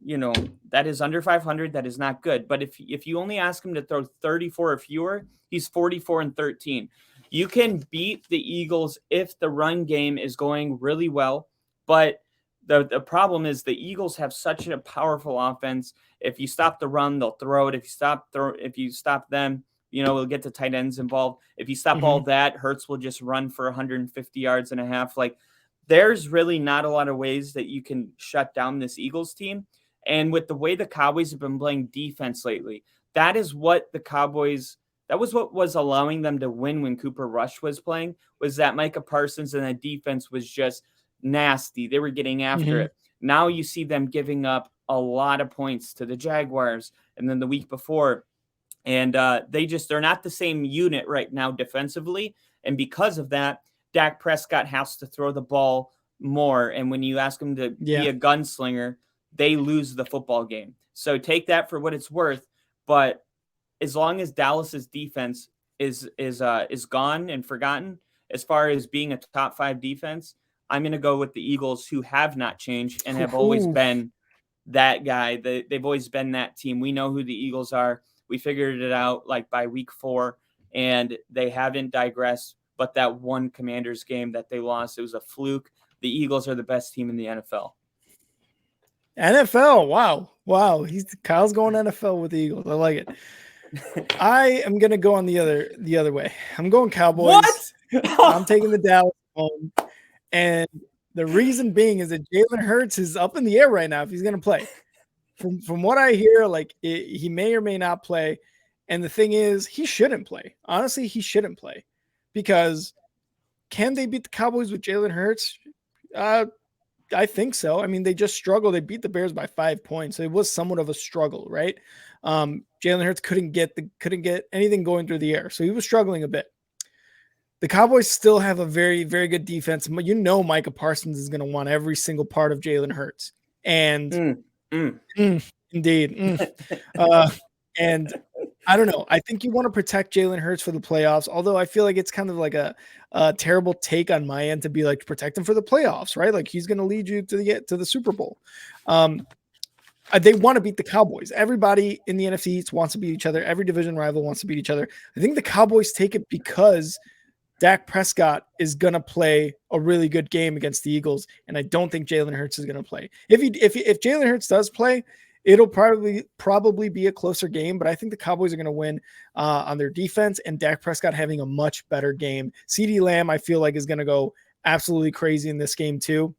under 500. That is not good. But if you only ask him to throw 34 or fewer, he's 44-13. You can beat the Eagles if the run game is going really well. But the problem is the Eagles have such a powerful offense. If you stop the run, they'll throw it. If you stop them, we'll get the tight ends involved. If you stop all that, Hurts will just run for 150 yards and a half. Like, there's really not a lot of ways that you can shut down this Eagles team. And with the way the Cowboys have been playing defense lately, that was what was allowing them to win when Cooper Rush was playing, was that Micah Parsons and that defense was just nasty. They were getting after it. Now you see them giving up a lot of points to the Jaguars, and then the week before. And they're not the same unit right now defensively. And because of that, Dak Prescott has to throw the ball more. And when you ask him to be a gunslinger, they lose the football game. So take that for what it's worth. But as long as Dallas's defense is gone and forgotten, as far as being a top 5 defense, I'm going to go with the Eagles, who have not changed and have always been that guy. They've always been that team. We know who the Eagles are. We figured it out like by week 4, and they haven't digressed. But that one Commanders game that they lost, it was a fluke. The Eagles are the best team in the NFL. NFL, wow. Kyle's going NFL with the Eagles. I like it. I am gonna go on the other way. I'm going Cowboys. What? I'm taking the Dallas home, and the reason being is that Jalen Hurts is up in the air right now if he's gonna play. From what I hear, he may or may not play. And the thing is, he shouldn't play. Honestly, he shouldn't play. Because can they beat the Cowboys with Jalen Hurts? I think so. I mean, they just struggled. They beat the Bears by 5 points. So it was somewhat of a struggle, right? Jalen Hurts couldn't get anything going through the air. So he was struggling a bit. The Cowboys still have a very, very good defense. Micah Parsons is going to want every single part of Jalen Hurts. And indeed. And I don't know. I think you want to protect Jalen Hurts for the playoffs, although I feel like it's kind of like a terrible take on my end to be like, protect him for the playoffs, right? Like, he's going to lead you to the Super Bowl. They want to beat the Cowboys. Everybody in the NFC East wants to beat each other. Every division rival wants to beat each other. I think the Cowboys take it because Dak Prescott is going to play a really good game against the Eagles, and I don't think Jalen Hurts is going to play. If Jalen Hurts does play, it'll probably be a closer game, but I think the Cowboys are going to win on their defense, and Dak Prescott having a much better game. CeeDee Lamb, I feel like, is going to go absolutely crazy in this game too.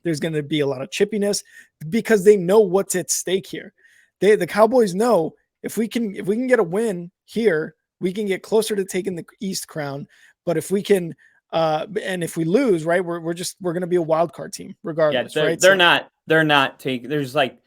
There's going to be a lot of chippiness because they know what's at stake here. The Cowboys know if we can get a win here, we can get closer to taking the East crown. But if we can, and if we lose, right, we're going to be a wild card team regardless. Yeah, right? They're not taking. There's like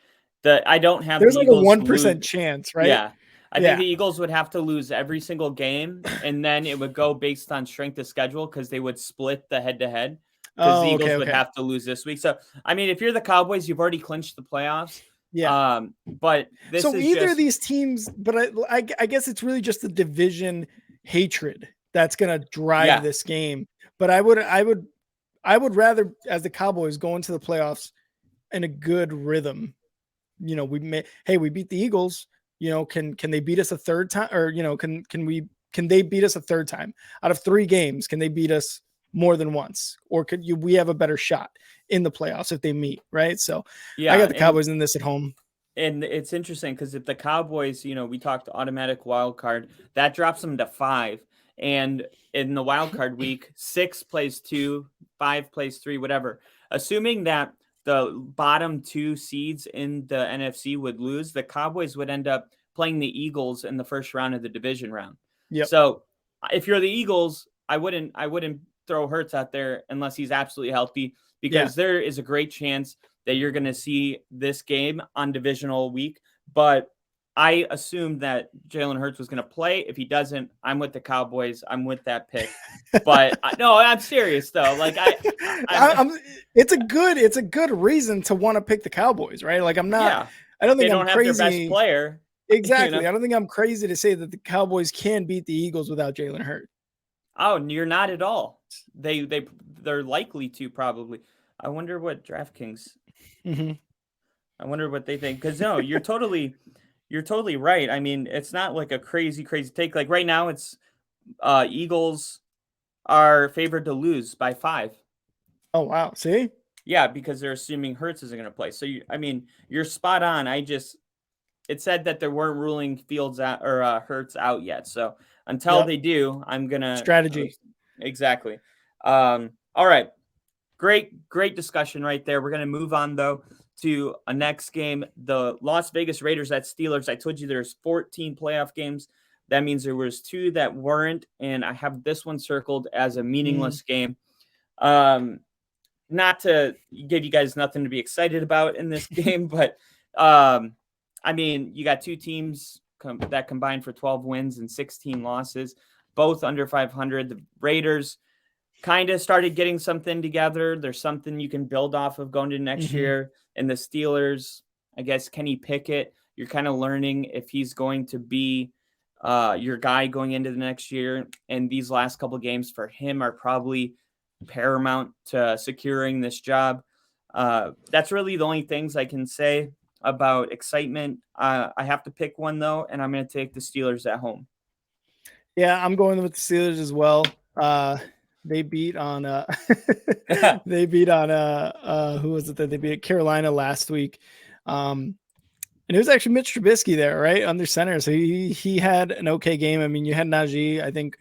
I don't have. There's the like Eagles a 1% chance, right? Yeah. I think the Eagles would have to lose every single game, and then it would go based on strength of schedule because they would split the head-to-head. Because the Eagles would have to lose this week. So, I mean, if you're the Cowboys, you've already clinched the playoffs. Yeah. But this so is either of these teams, but I guess it's really just the division hatred that's going to drive this game. But I would rather, as the Cowboys, go into the playoffs in a good rhythm we beat the Eagles. Can they beat us a third time, or can they beat us a third time out of 3 games? Can they beat us more than once, or we have a better shot in the playoffs if they meet, right? So yeah, I got the Cowboys in this at home. And it's interesting because if the Cowboys, we talked automatic wild card, that drops them to 5. And in the wild card week, 6 plays 2, 5 plays 3, whatever. Assuming that the bottom 2 seeds in the NFC would lose, the Cowboys would end up playing the Eagles in the first round of the division round. Yep. So if you're the Eagles, I wouldn't throw Hurts out there unless he's absolutely healthy, because there is a great chance that you're going to see this game on divisional week. But I assumed that Jalen Hurts was going to play. If he doesn't, I'm with the Cowboys. I'm with that pick. But no, I'm serious though. Like it's a good reason to want to pick the Cowboys, right? Like I'm not. Yeah, I don't think I'm crazy. Have their best player. Exactly. I don't think I'm crazy to say that the Cowboys can beat the Eagles without Jalen Hurts. Oh, you're not at all. They're likely to, probably. I wonder what DraftKings. Mm-hmm. I wonder what they think, because no, you're totally right. I mean, it's not like a crazy take. Like right now, it's Eagles are favored to lose by 5. Oh wow! See, yeah, because they're assuming Hurts isn't going to play. So you're spot on. It said that they weren't ruling Fields out or Hurts out yet. So until they do, I'm gonna strategy. Exactly. All right. Great discussion right there. We're going to move on, though, to a next game. The Las Vegas Raiders at Steelers. I told you there's 14 playoff games. That means there was 2 that weren't, and I have this one circled as a meaningless game. Not to give you guys nothing to be excited about in this game, but, I mean, you got 2 teams that combined for 12 wins and 16 losses, both under 500. The Raiders kind of started getting something together. There's something you can build off of going to next year. And the Steelers, I guess, Kenny Pickett, you're kind of learning if he's going to be your guy going into the next year. And these last couple games for him are probably paramount to securing this job. That's really the only things I can say about excitement. I have to pick one, though, and I'm going to take the Steelers at home. Yeah, I'm going with the Steelers as well. They beat on who was it that they beat? Carolina last week. And it was actually Mitch Trubisky there, right? Under center. So he had an okay game. I mean, you had Najee, I think,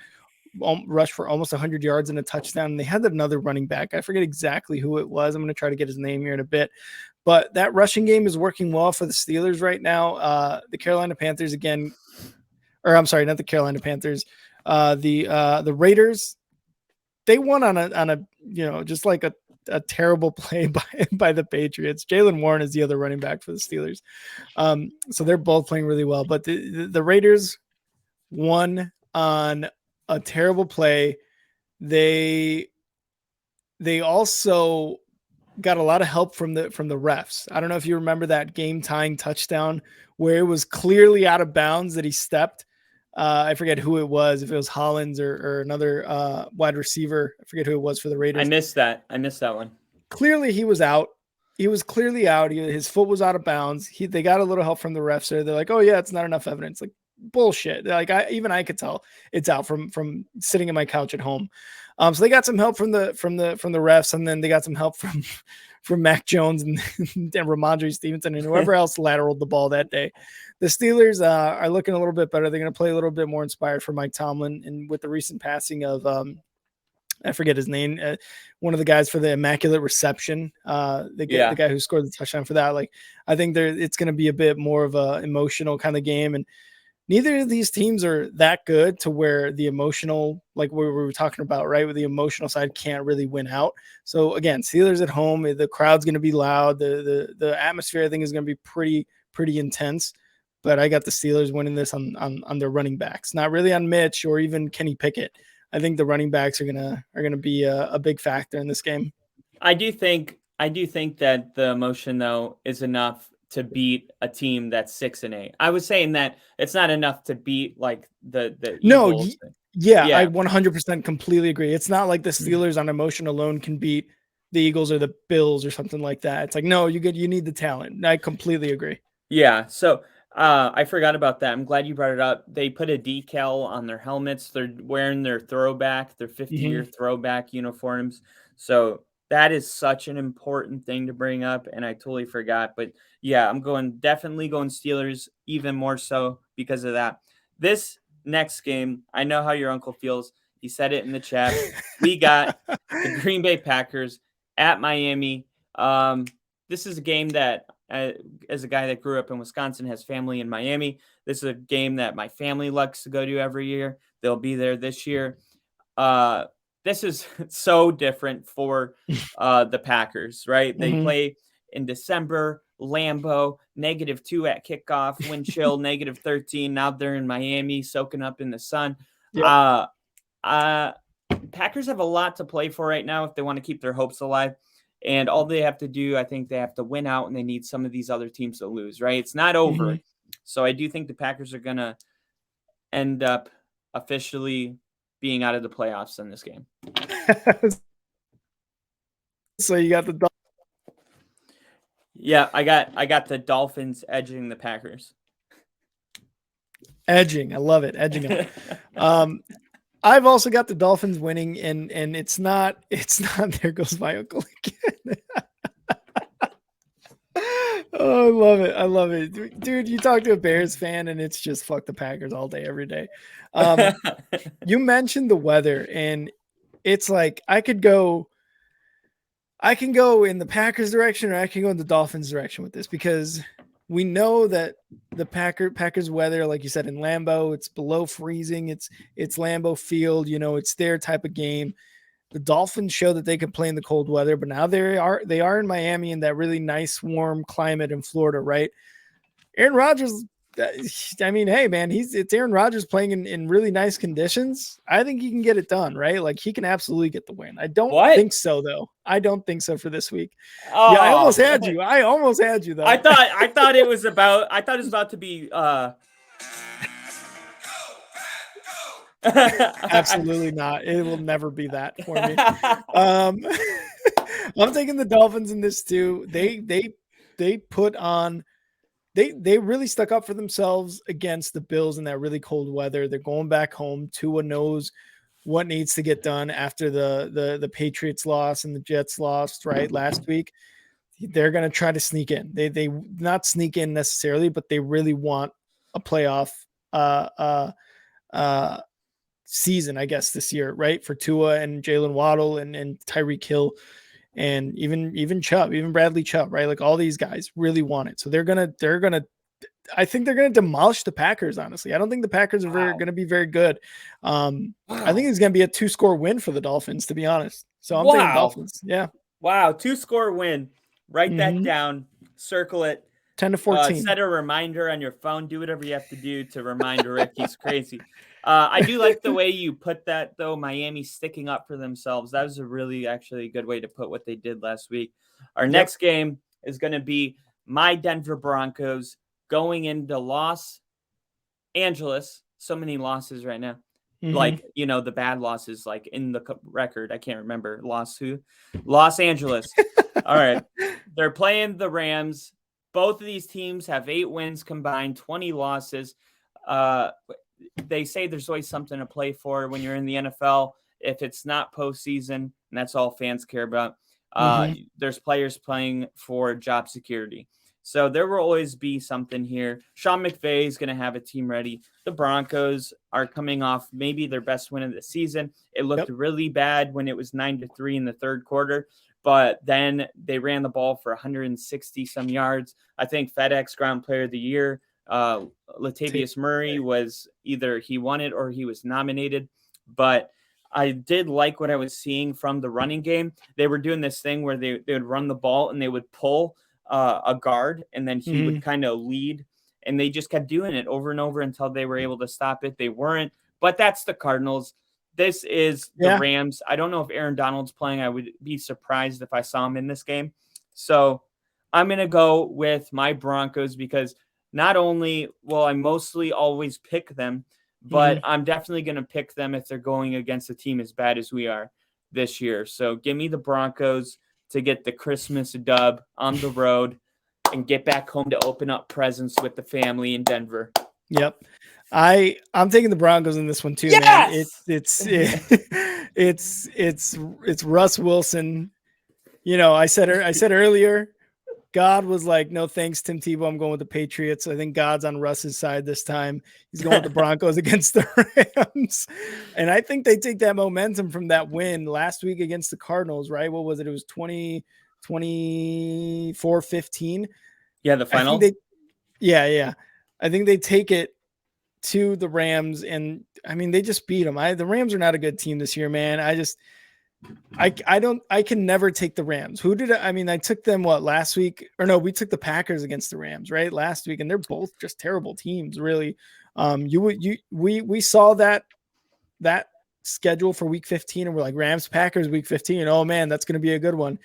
rushed for almost 100 yards and a touchdown. And they had another running back. I forget exactly who it was. I'm going to try to get his name here in a bit. But that rushing game is working well for the Steelers right now. The Carolina Panthers again, or I'm sorry, not the Carolina Panthers. The Raiders, they won on a just like a terrible play by the Patriots. Jaylen Warren is the other running back for the Steelers. So they're both playing really well. But the Raiders won on a terrible play. They also got a lot of help from the refs. I don't know if you remember that game tying touchdown where it was clearly out of bounds that he stepped. I forget who it was, if it was Hollins or another wide receiver. I forget who it was for the Raiders. I missed that one. Clearly he was out. He was clearly out. His foot was out of bounds. They got a little help from the refs there. They're like, oh yeah, it's not enough evidence. Like bullshit. Like I could tell it's out from sitting in my couch at home. So they got some help from the refs, and then they got some help from Mac Jones and Ramondre Stevenson and whoever else lateraled the ball that day. The Steelers are looking a little bit better. They're going to play a little bit more inspired for Mike Tomlin, and with the recent passing of I forget his name, one of the guys for the Immaculate Reception, the guy who scored the touchdown for that. Like I think it's going to be a bit more of a emotional kind of game, and neither of these teams are that good to where the emotional, like we were talking about, right, with the emotional side can't really win out. So again, Steelers at home, the crowd's going to be loud. The atmosphere, I think, is going to be pretty intense. But I got the Steelers winning this on their running backs, not really on Mitch or even Kenny Pickett. I think the running backs are gonna be a big factor in this game. I do think that the emotion though is enough to beat a team that's 6-8. I was saying that it's not enough to beat like the Eagles. Yeah, I 100% completely agree. It's not like the Steelers on emotion alone can beat the Eagles or the Bills or something like that. It's like, no, you need the talent. I completely agree. Yeah. So I forgot about that. I'm glad you brought it up. They put a decal on their helmets. They're wearing their 50-year throwback uniforms. So that is such an important thing to bring up, and I totally forgot. But yeah, I'm definitely going Steelers, even more so because of that. This next game, I know how your uncle feels. He said it in the chat. We got the Green Bay Packers at Miami. This is a game that, as a guy that grew up in Wisconsin, has family in Miami, this is a game that my family likes to go to every year. They'll be there this year. This is so different for the Packers, right? They play in December, Lambeau, -2 at kickoff, wind chill, -13. Now they're in Miami, soaking up in the sun. Yep. Packers have a lot to play for right now if they want to keep their hopes alive. And all they have to do, I think they have to win out, and they need some of these other teams to lose, right? It's not over. So I do think the Packers are going to end up officially being out of the playoffs in this game. So you got the Yeah, I got the Dolphins edging the Packers. Edging. I love it. Edging them. I've also got the Dolphins winning, and it's not there goes my uncle again. Oh, I love it. Dude, you talk to a Bears fan and it's just fuck the Packers all day, every day. You mentioned the weather, and it's like I can go in the Packers direction, or I can go in the Dolphins direction with this, because we know that the Packers weather, like you said, in Lambeau, it's below freezing. It's Lambeau Field, it's their type of game. The Dolphins show that they can play in the cold weather, but now they are in Miami in that really nice, warm climate in Florida, right? Aaron Rodgers, I mean, hey man, it's Aaron Rodgers playing in really nice conditions. I think he can get it done, right? Like, he can absolutely get the win. I don't think so, though. I don't think so for this week. Oh, yeah, I almost had you though. I thought it was about to be Absolutely not. It will never be that for me. I'm taking the Dolphins in this too. They put on, they really stuck up for themselves against the Bills in that really cold weather. They're going back home. Tua knows what needs to get done after the Patriots loss and the Jets lost right last week. They're going to try to sneak in. They not sneak in necessarily, but they really want a playoff season, I guess, this year, right? For Tua and Jalen Waddle and Tyreek Hill, and even Chubb, even Bradley Chubb, right? Like, all these guys really want it. So they're gonna I think they're gonna demolish the Packers, honestly. I don't think the Packers are gonna be very good. I think it's gonna be a 2-score win for the Dolphins, to be honest. So I'm taking Dolphins. Yeah. Wow, 2-score win. Write that down, circle it. 10-14. Set a reminder on your phone. Do whatever you have to do to remind Rick he's crazy. I do like the way you put that, though. Miami sticking up for themselves. That was a really actually good way to put what they did last week. Our next game is going to be my Denver Broncos going into Los Angeles. So many losses right now. Like, the bad losses, like in the record. I can't remember. Los Angeles. All right. They're playing the Rams. Both of these teams have 8 wins combined, 20 losses. They say there's always something to play for when you're in the NFL. If it's not postseason, and that's all fans care about, there's players playing for job security. So there will always be something here. Sean McVay is going to have a team ready. The Broncos are coming off maybe their best win of the season. It looked really bad when it was 9-3 in the third quarter, but then they ran the ball for 160 some yards. I think FedEx Ground Player of the Year, Latavius Murray, was either he won it or he was nominated. But I did like what I was seeing from the running game. They were doing this thing where they would run the ball and they would pull a guard, and then he would kind of lead, and they just kept doing it over and over until they were able to stop it. They weren't, but that's the Cardinals. This is the Rams. I don't know if Aaron Donald's playing. I would be surprised if I saw him in this game. So I'm going to go with my Broncos, because not only will I mostly always pick them, but I'm definitely going to pick them if they're going against a team as bad as we are this year. So give me the Broncos to get the Christmas dub on the road and get back home to open up presents with the family in Denver. Yep. I'm taking the Broncos in this one too, man. Yes! It's Russ Wilson. You know, I said earlier, God was like, no thanks, Tim Tebow. I'm going with the Patriots. I think God's on Russ's side this time. He's going with the Broncos against the Rams. And I think they take that momentum from that win last week against the Cardinals, right? What was it? It was 24-15. Yeah, the final. Yeah. I think they take it to the Rams, and I mean, they just beat them. The Rams are not a good team this year, man. I can never take the Rams. I took them last week, or no, we took the Packers against the Rams, right? Last week, and they're both just terrible teams, really. We saw that schedule for week 15, and we're like, Rams Packers week 15. Oh man, that's going to be a good one.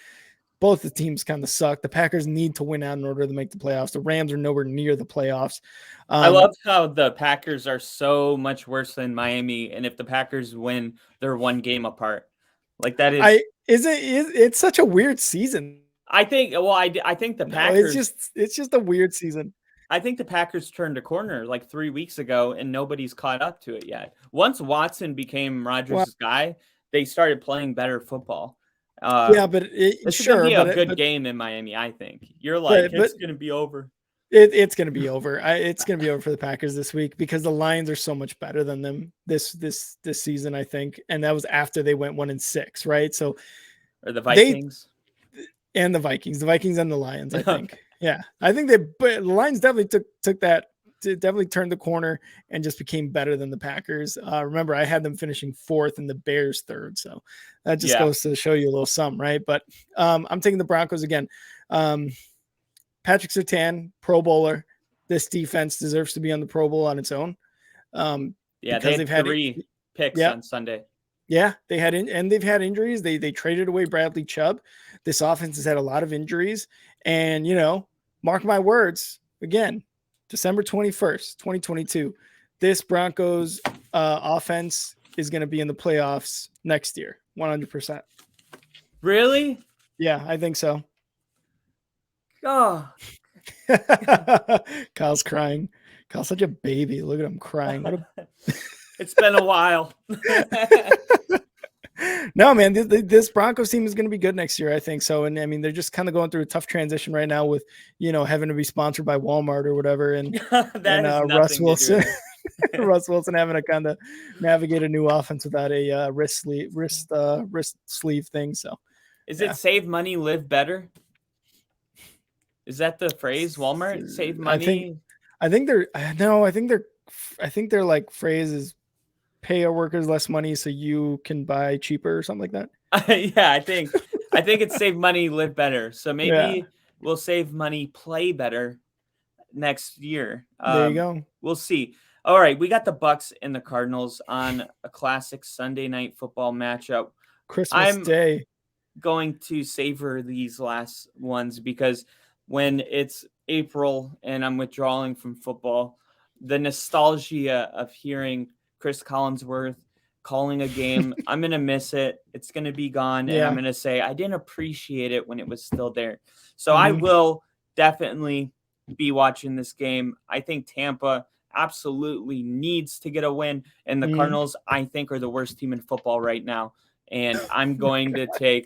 Both the teams kind of suck. The Packers need to win out in order to make the playoffs. The Rams are nowhere near the playoffs. I love how the Packers are so much worse than Miami, and if the Packers win, they're one game apart. Like that is. It's such a weird season. I think. Well, I think the Packers. It's just a weird season. I think the Packers turned a corner like 3 weeks ago, and nobody's caught up to it yet. Once Watson became Rodgers' guy, they started playing better football. But it's going to be a good game in Miami, I think. You're like, it's going to be over. It's going to be over. It's going to be over for the Packers this week because the Lions are so much better than them this season, I think. And that was after they went 1-6, right? So, or the Vikings and the Vikings and the Lions, I think. Yeah, I think the Lions definitely definitely turned the corner and just became better than the Packers. Remember, I had them finishing 4th and the Bears 3rd. So that just goes to show you a little something, right? But I'm taking the Broncos again. Patrick Surtain, Pro Bowler. This defense deserves to be on the Pro Bowl on its own. Because they've had 3 picks on Sunday. Yeah, they've had injuries. They traded away Bradley Chubb. This offense has had a lot of injuries. And, mark my words, again, December 21st, 2022, this Broncos offense is going to be in the playoffs next year, 100%. Really? Yeah, I think so. Oh. Kyle's crying. Kyle's such a baby. Look at him crying. It's been a while. No, man, this Broncos team is going to be good next year, I think so. And I mean, they're just kind of going through a tough transition right now with, having to be sponsored by Walmart or whatever. And, Russ Wilson, Russ Wilson having to kind of navigate a new offense without a wrist sleeve thing. So, is it save money, live better? Is that the phrase? Walmart save money? I think their like phrase is pay our workers less money so you can buy cheaper or something like that. Yeah, I think it's save money, live better. So maybe we'll save money, play better next year. There you go. We'll see. All right, we got the Bucks and the Cardinals on a classic Sunday night football matchup. Christmas Day. Going to savor these last ones because when it's April and I'm withdrawing from football, the nostalgia of hearing Chris Collinsworth calling a game, I'm going to miss it. It's going to be gone. And I'm going to say, I didn't appreciate it when it was still there. So I will definitely be watching this game. I think Tampa absolutely needs to get a win. And the Cardinals, I think, are the worst team in football right now. And I'm going to take,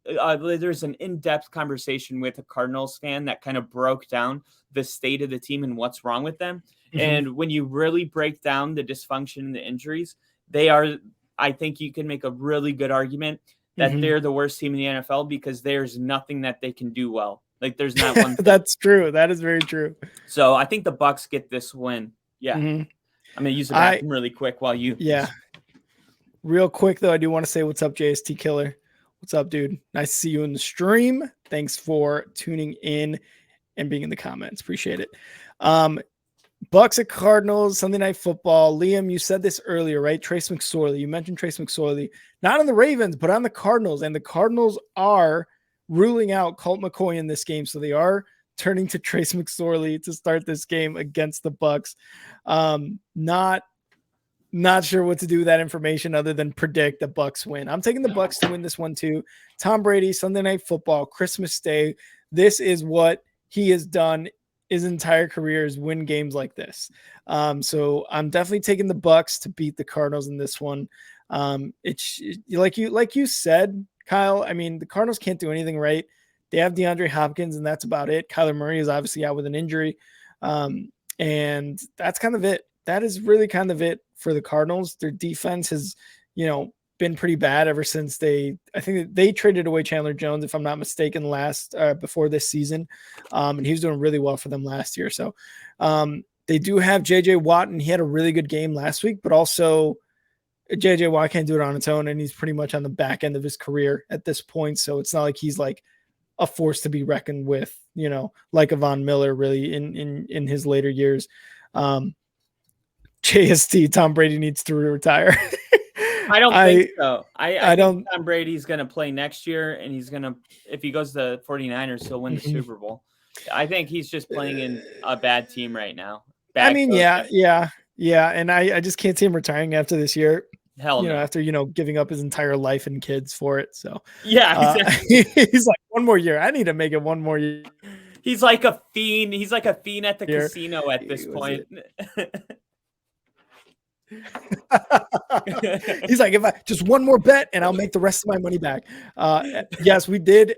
there's an in-depth conversation with a Cardinals fan that kind of broke down the state of the team and what's wrong with them. And when you really break down the dysfunction and the injuries, I think you can make a really good argument that they're the worst team in the NFL because there's nothing that they can do well. Like there's not one. That's true. That is very true. So I think the Bucks get this win. Yeah. I'm going to use the bathroom really quick while you. Yeah. Real quick though, I do want to say what's up, JST Killer. What's up, dude? Nice to see you in the stream. Thanks for tuning in and being in the comments. Appreciate it. Bucks at Cardinals, Sunday Night Football. Liam, you said this earlier, right? Trace McSorley. You mentioned Trace McSorley. Not on the Ravens, but on the Cardinals. And the Cardinals are ruling out Colt McCoy in this game. So they are turning to Trace McSorley to start this game against the Bucks. Not Not sure what to do with that information other than predict the Bucks win. I'm taking the Bucks to win this one too. Tom Brady, Sunday Night Football, Christmas Day. This is what he has done his entire career, is win games like this. So I'm definitely taking the Bucks to beat the Cardinals in this one. It's like you said, Kyle. I mean, the Cardinals can't do anything right. They have DeAndre Hopkins, and that's about it. Kyler Murray is obviously out with an injury, and that's kind of it. That is really kind of it for the Cardinals. Their defense has, been pretty bad ever since I think they traded away Chandler Jones, if I'm not mistaken, before this season. And he was doing really well for them last year. So they do have JJ Watt, and he had a really good game last week, but also JJ Watt can't do it on its own. And he's pretty much on the back end of his career at this point. So it's not like he's like a force to be reckoned with, like a Von Miller really in his later years. JST, Tom Brady needs to retire. I don't think so. I don't think Tom Brady's going to play next year, and he's going to, if he goes to 49ers, he'll win the Super Bowl. I think he's just playing in a bad team right now. Yeah. And I just can't see him retiring after this year. Hell no. After, giving up his entire life and kids for it. So yeah, exactly. He's like, one more year. I need to make it one more year. He's like a fiend. He's like a fiend at the casino at this point. He's like, if I just one more bet and I'll make the rest of my money back. Yes, we did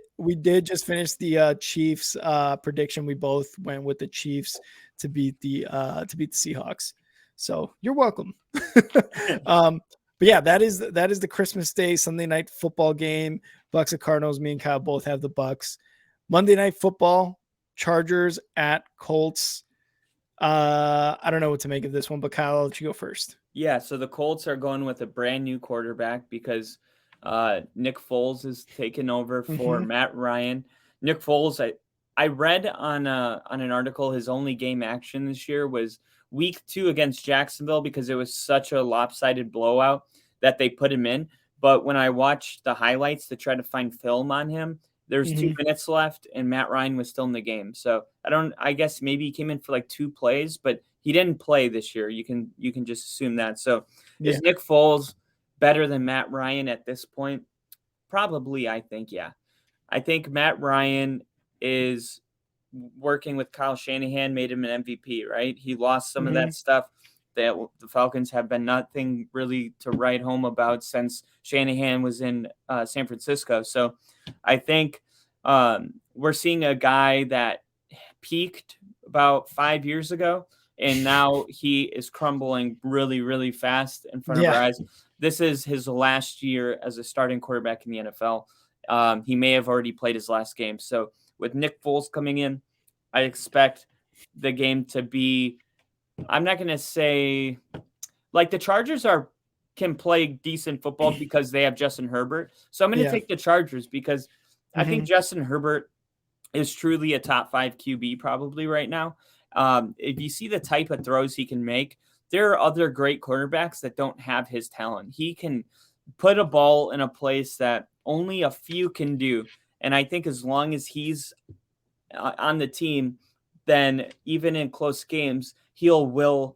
just finish the Chiefs prediction. We both went with the Chiefs to beat the Seahawks. So you're welcome. But yeah, that is the Christmas Day Sunday Night Football game. Bucks and Cardinals. Me and Kyle both have the Bucks. Monday Night Football, Chargers at Colts. I don't know what to make of this one, but Kyle, I'll let you go first. Yeah, so the Colts are going with a brand new quarterback because Nick Foles is taking over for Matt Ryan. Nick Foles, I read on an article, his only game action this year was week 2 against Jacksonville because it was such a lopsided blowout that they put him in. But when I watched the highlights to try to find film on him, there's 2 minutes left and Matt Ryan was still in the game. So I guess maybe he came in for like 2 plays, but he didn't play this year. You can just assume that. So is Nick Foles better than Matt Ryan at this point? Probably, I think, yeah. I think Matt Ryan is working with Kyle Shanahan, made him an MVP, right? He lost some of that stuff that the Falcons have been nothing really to write home about since Shanahan was in San Francisco. So I think we're seeing a guy that peaked about 5 years ago, and now he is crumbling really, really fast in front of our eyes. This is his last year as a starting quarterback in the NFL. He may have already played his last game. So with Nick Foles coming in, I expect the game to be, I'm not going to say, like the Chargers can play decent football because they have Justin Herbert. So I'm going to take the Chargers because I think Justin Herbert is truly a top 5 QB probably right now. If you see the type of throws he can make, there are other great quarterbacks that don't have his talent. He can put a ball in a place that only a few can do. And I think as long as he's on the team, then even in close games, he'll will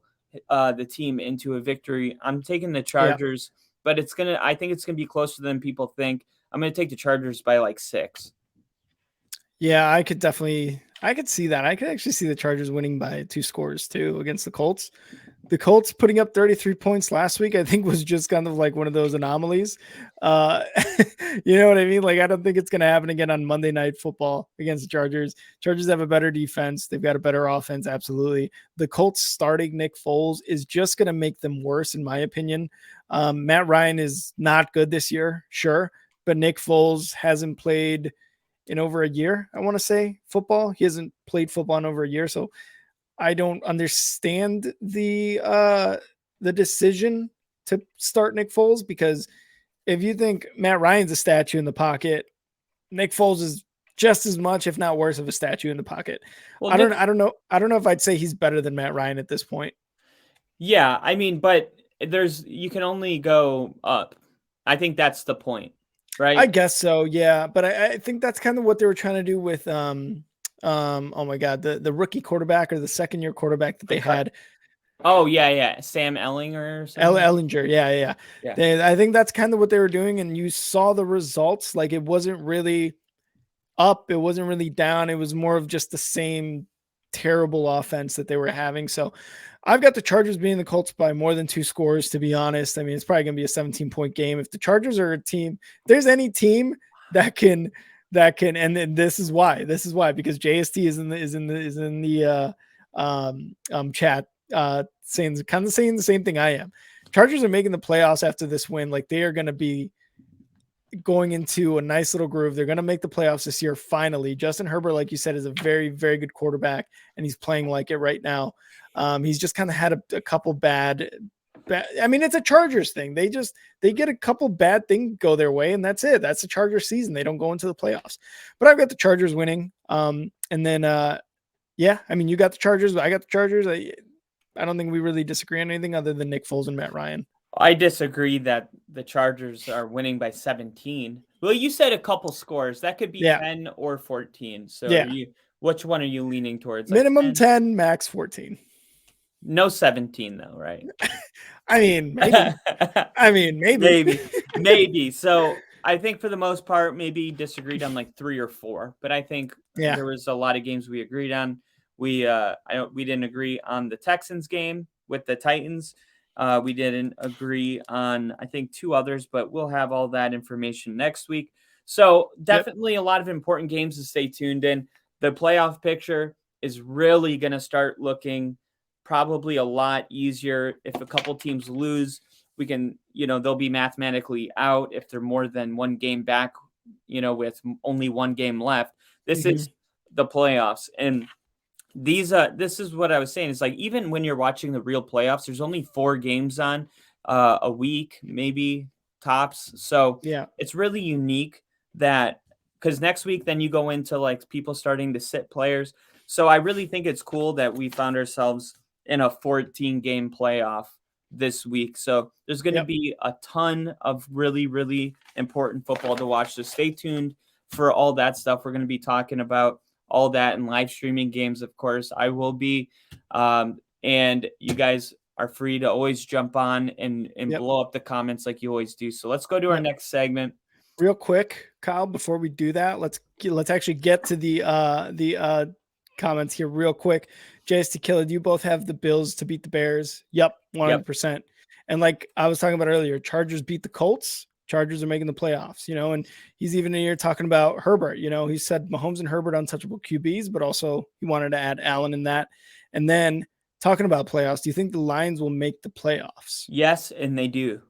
the team into a victory. I'm taking the Chargers, but I think it's gonna be closer than people think. I'm gonna take the Chargers by like 6. Yeah, I could see that. I could actually see the Chargers winning by 2 scores too against the Colts. The Colts putting up 33 points last week, I think, was just kind of like one of those anomalies. You know what I mean? Like, I don't think it's going to happen again on Monday Night Football against the Chargers. Chargers have a better defense. They've got a better offense. Absolutely. The Colts starting Nick Foles is just going to make them worse, in my opinion. Matt Ryan is not good this year, sure, but Nick Foles hasn't played in over a year. I want to say football. He hasn't played football in over a year. So I don't understand the decision to start Nick Foles, because if you think Matt Ryan's a statue in the pocket, Nick Foles is just as much, if not worse, of a statue in the pocket. Well, I don't know if I'd say he's better than Matt Ryan at this point. Yeah, I mean, but you can only go up. I think that's the point, right? I guess so, yeah. But I think that's kind of what they were trying to do with oh my God, the rookie quarterback or the second year quarterback that they had. Oh yeah. Sam Ellinger or something. Ellinger. Yeah. Yeah. I think that's kind of what they were doing. And you saw the results. Like it wasn't really up. It wasn't really down. It was more of just the same terrible offense that they were having. So I've got the Chargers being the Colts by more than 2 scores, to be honest. I mean, it's probably going to be a 17-point game. If the Chargers are a team, if there's any team that can, and then this is why, because JST is in the chat, saying the same thing I am. Chargers are making the playoffs after this win. Like they are going to be going into a nice little groove. They're going to make the playoffs this year. Finally, Justin Herbert, like you said, is a very, very good quarterback, and he's playing like it right now. He's just kind of had a couple bad. I mean, it's a Chargers thing. They get a couple bad things go their way, and that's it. That's the Chargers season. They don't go into the playoffs. But I've got the Chargers winning. And then, yeah, I mean, you got the Chargers. I got the Chargers. I don't think we really disagree on anything other than Nick Foles and Matt Ryan. I disagree that the Chargers are winning by 17. Well, you said a couple scores. That could be 10 or 14. So which one are you leaning towards? Like minimum 10, max 14. No 17 though, right? I mean, maybe. maybe. So I think for the most part, maybe disagreed on like 3 or 4, but I think there was a lot of games we agreed on. We didn't agree on the Texans game with the Titans. We didn't agree on, I think, 2 others, but we'll have all that information next week. So definitely a lot of important games to stay tuned in. The playoff picture is really going to start looking probably a lot easier. If a couple teams lose, we can, they'll be mathematically out if they're more than 1 game back, with only 1 game left. This is the playoffs. And this is what I was saying. It's like, even when you're watching the real playoffs, there's only 4 games on a week, maybe tops. So it's really unique that, because next week, then you go into like people starting to sit players. So I really think it's cool that we found ourselves in a 14 game playoff this week. So there's going to be a ton of really, really important football to watch. So stay tuned for all that stuff. We're going to be talking about all that and live streaming games, of course. I will be. And you guys are free to always jump on and blow up the comments like you always do. So let's go to our next segment. Real quick, Kyle, before we do that, let's actually get to the comments here real quick. JST Killer, do you both have the Bills to beat the Bears? Yep, 100%. And like I was talking about earlier, Chargers beat the Colts. Chargers are making the playoffs, and he's even in here talking about Herbert. He said Mahomes and Herbert untouchable QBs, but also he wanted to add Allen in that. And then talking about playoffs, do you think the Lions will make the playoffs? Yes, and they do.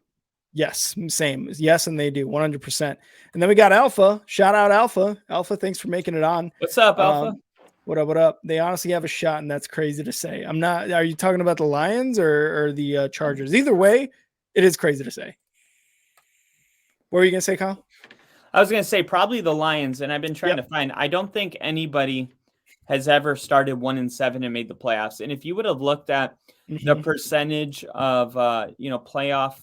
Yes, same. Yes, and they do, 100%. And then we got Alpha. Shout out Alpha. Alpha, thanks for making it on. What's up, Alpha? What up? They honestly have a shot, and that's crazy to say. Are you talking about the Lions or the Chargers? Either way, it is crazy to say. What were you going to say, Kyle? I was going to say probably the Lions, and I've been trying to find. I don't think anybody has ever started 1-7 and made the playoffs. And if you would have looked at the percentage of, playoff,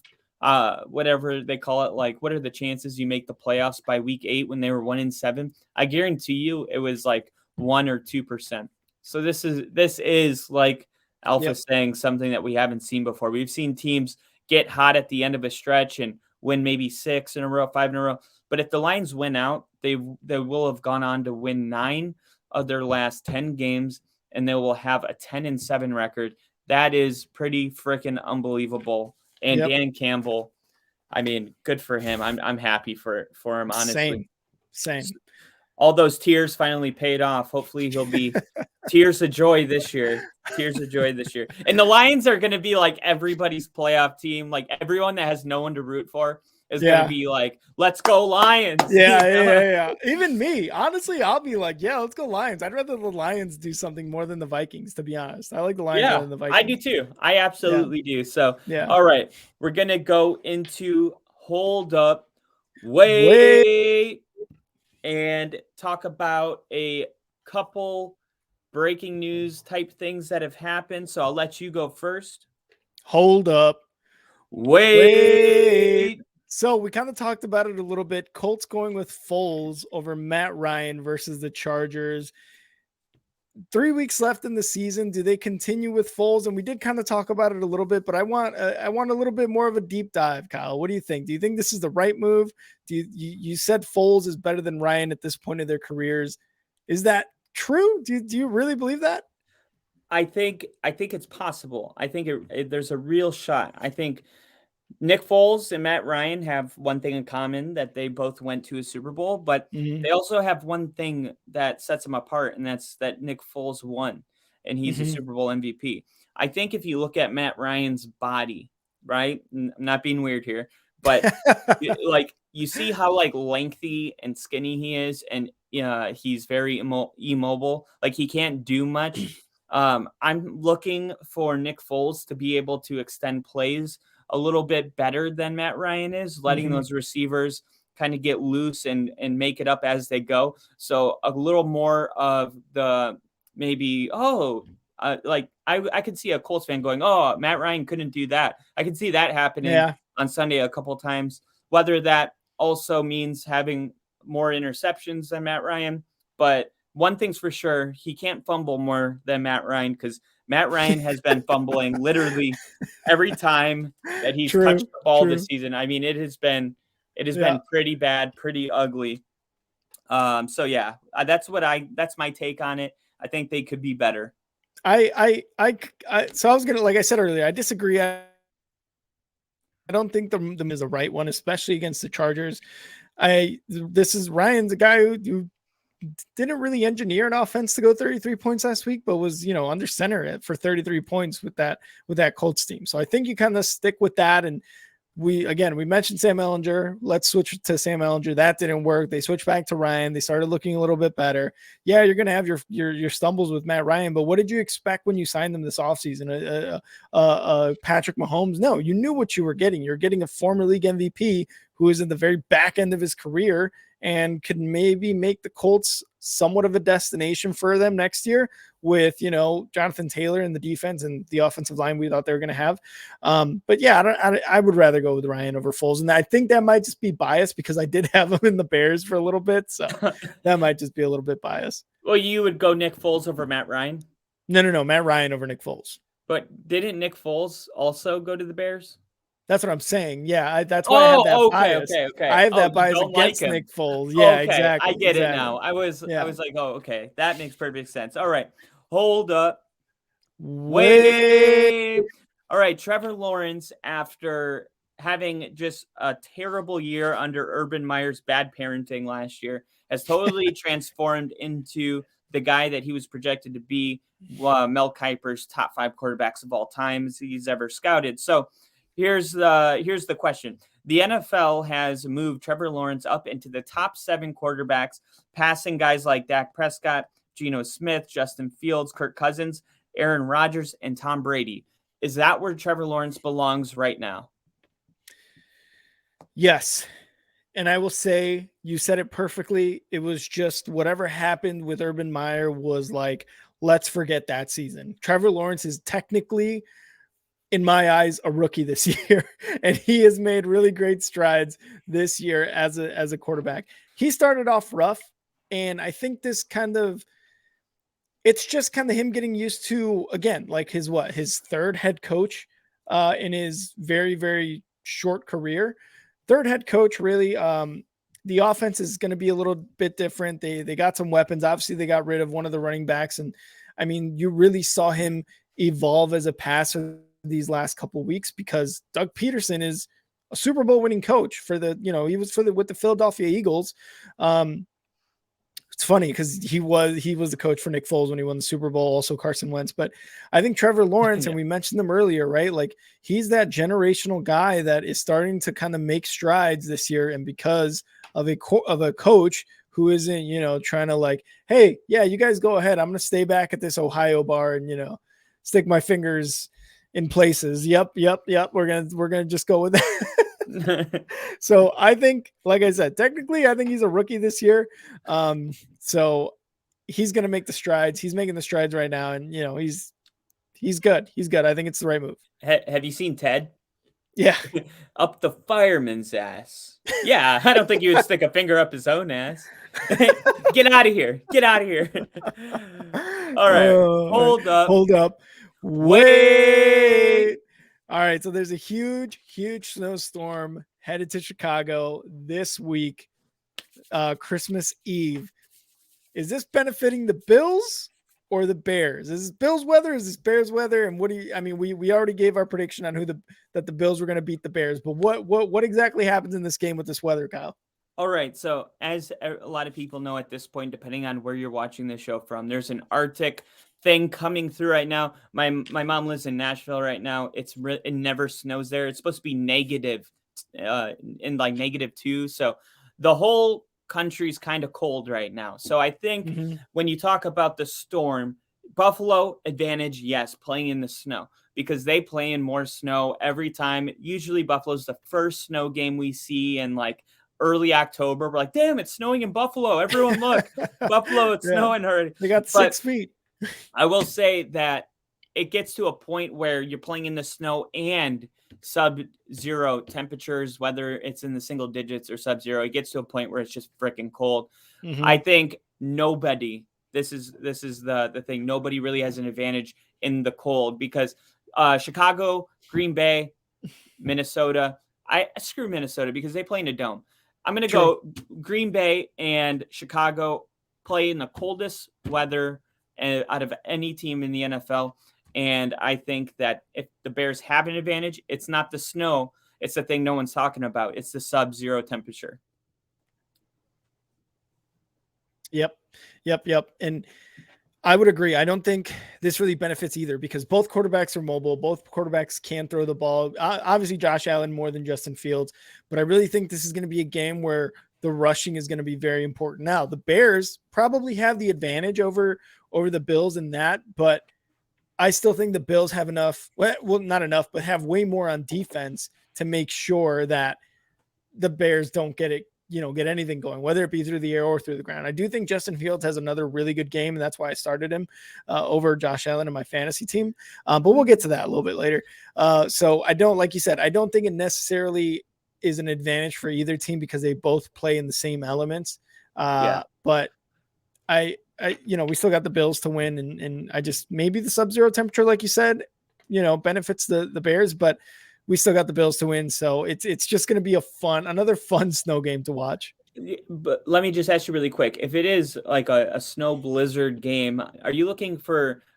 whatever they call it, like what are the chances you make the playoffs by week 8 when they were 1-7? I guarantee you it was like 1 or 2%. So this is like Alpha saying something that we haven't seen before. We've seen teams get hot at the end of a stretch and win maybe 6 in a row, 5 in a row. But if the Lions win out, they will have gone on to win 9 of their last 10 games, and they will have a 10-7 record. That is pretty freaking unbelievable. And Dan Campbell, I mean, good for him. I'm happy for him, honestly. Same. All those tears finally paid off. Hopefully he'll be tears of joy this year. And the Lions are going to be like everybody's playoff team. Like everyone that has no one to root for is going to be like, let's go Lions. Yeah. Even me, honestly, I'll be like, yeah, let's go Lions. I'd rather the Lions do something more than the Vikings, to be honest. I like the Lions more than the Vikings. I do too. I absolutely do. So, all right, we're going to go into hold up, wait, and talk about a couple breaking news type things that have happened. So I'll let you go first. Hold up. Wait. So we kind of talked about it a little bit. Colts going with Foles over Matt Ryan versus the Chargers. 3 weeks left in the season. Do they continue with Foles? And we did kind of talk about it a little bit, but I want a little bit more of a deep dive, Kyle. What do you think? Do you think this is the right move? You said Foles is better than Ryan at this point of their careers? Is that true? Do you really believe that? I think it's possible. I think there's a real shot. I think Nick Foles and Matt Ryan have one thing in common, that they both went to a Super Bowl, but Mm-hmm. they also have one thing that sets them apart, and that's that Nick Foles won, and he's a Super Bowl MVP. I think if you look at Matt Ryan's body, right? I'm not being weird here, but like you see how like lengthy and skinny he is, and he's very immobile. Like he can't do much. I'm looking for Nick Foles to be able to extend plays a little bit better than Matt Ryan is, letting those receivers kind of get loose and make it up as they go. So a little more of the maybe, like I could see a Colts fan going, oh, Matt Ryan couldn't do that. I can see that happening on Sunday a couple times, whether that also means having more interceptions than Matt Ryan. But one thing's for sure, he can't fumble more than Matt Ryan, because Matt Ryan has been fumbling literally every time that he's touched the ball this season. I mean, it has been pretty bad, pretty ugly. So yeah, that's my take on it. I think they could be better. So I was gonna, like I said earlier, I disagree. I don't think them is the right one, especially against the Chargers. This is Ryan's a guy who didn't really engineer an offense to go 33 points last week, but was, under center for 33 points with that Colts team. So I think you kind of stick with that. And we mentioned Sam Ehlinger. Let's switch to Sam Ehlinger. That didn't work. They switched back to Ryan. They started looking a little bit better. Yeah, you're going to have your stumbles with Matt Ryan, but what did you expect when you signed them this offseason? Patrick Mahomes? No, you knew what you were getting. You're getting a former league MVP who is in the very back end of his career and could maybe make the Colts somewhat of a destination for them next year with, Jonathan Taylor in the defense and the offensive line we thought they were going to have. But yeah, I would rather go with Ryan over Foles. And I think that might just be biased because I did have him in the Bears for a little bit. So that might just be a little bit biased. Well, you would go Nick Foles over Matt Ryan? No. Matt Ryan over Nick Foles. But didn't Nick Foles also go to the Bears? That's what I'm saying. Yeah, that's why I have that bias. Okay. I have that bias against Nick Foles. Yeah, exactly. I get it now. I was like, oh, okay, that makes perfect sense. All right, hold up. Wait. All right, Trevor Lawrence, after having just a terrible year under Urban Meyer's bad parenting last year, has totally transformed into the guy that he was projected to be, Mel Kiper's top 5 quarterbacks of all time he's ever scouted. So here's the question. The NFL has moved Trevor Lawrence up into the top 7 quarterbacks, passing guys like Dak Prescott, Geno Smith, Justin Fields, Kirk Cousins, Aaron Rodgers, and Tom Brady. Is that where Trevor Lawrence belongs right now? Yes. And I will say, you said it perfectly. It was just whatever happened with Urban Meyer was like, let's forget that season. Trevor Lawrence is technically, in my eyes, a rookie this year, and he has made really great strides this year as a quarterback. He started off rough, and I think this it's just kind of him getting used to, again, like his 3rd head coach in his very, very short career. 3rd head coach, really. The offense is going to be a little bit different. They got some weapons. Obviously, they got rid of one of the running backs, and I mean, you really saw him evolve as a passer these last couple of weeks because Doug Peterson is a Super Bowl winning coach for he was with the Philadelphia Eagles. It's funny because he was the coach for Nick Foles when he won the Super Bowl, also Carson Wentz. But I think Trevor Lawrence, and we mentioned them earlier, right? Like he's that generational guy that is starting to kind of make strides this year. And because of a coach who isn't, trying to like, hey, yeah, you guys go ahead. I'm going to stay back at this Ohio bar and, stick my fingers in places. Yep. We're going to just go with that. So I think, like I said, technically, I think he's a rookie this year. So he's going to make the strides. He's making the strides right now. And, he's good. He's good. I think it's the right move. Have you seen Ted? Yeah. Up the fireman's ass. Yeah. I don't think you would stick a finger up his own ass. Get out of here. All right. Hold up. Hold up. Wait. All right. So there's a huge snowstorm headed to Chicago this week, Christmas Eve. Is this benefiting the Bills or the Bears? Is this Bills weather? Is this Bears weather? And what do you? I mean, we already gave our prediction on that the Bills were going to beat the Bears, but what exactly happens in this game with this weather, Kyle? All right. So, as a lot of people know at this point, depending on where you're watching this show from, there's an Arctic thing coming through right now. My mom lives in Nashville right now. It never snows there. It's supposed to be negative, in like -2. So the whole country's kind of cold right now. So I think when you talk about the storm, Buffalo advantage, yes, playing in the snow because they play in more snow every time. Usually Buffalo's the first snow game we see in like early October. We're like, damn, it's snowing in Buffalo. Everyone look, Buffalo, it's snowing already. They got 6 feet. I will say that it gets to a point where you're playing in the snow and sub-zero temperatures, whether it's in the single digits or sub-zero. It gets to a point where it's just freaking cold. I think nobody, this is the thing, nobody really has an advantage in the cold because Chicago, Green Bay, Minnesota, I screw Minnesota because they play in a dome. I'm going to go Green Bay and Chicago play in the coldest weather out of any team in the NFL. And I think that if the Bears have an advantage, it's not the snow. It's the thing no one's talking about. It's the sub-zero temperature. Yep. And I would agree. I don't think this really benefits either because both quarterbacks are mobile. Both quarterbacks can throw the ball. Obviously, Josh Allen more than Justin Fields. But I really think this is going to be a game where the rushing is going to be very important. Now, the Bears probably have the advantage over the Bills in that, but I still think the Bills have enough, well, not enough, but have way more on defense to make sure that the Bears don't get anything going, whether it be through the air or through the ground. I do think Justin Fields has another really good game, and that's why I started him over Josh Allen in my fantasy team. But we'll get to that a little bit later. So I don't, like you said, I don't think it necessarily is an advantage for either team because they both play in the same elements. But we still got the Bills to win, and I just maybe the sub-zero temperature, like you said, benefits the Bears, but we still got the Bills to win. So it's just going to be another fun snow game to watch. But let me just ask you really quick. If it is like a snow blizzard game, are you looking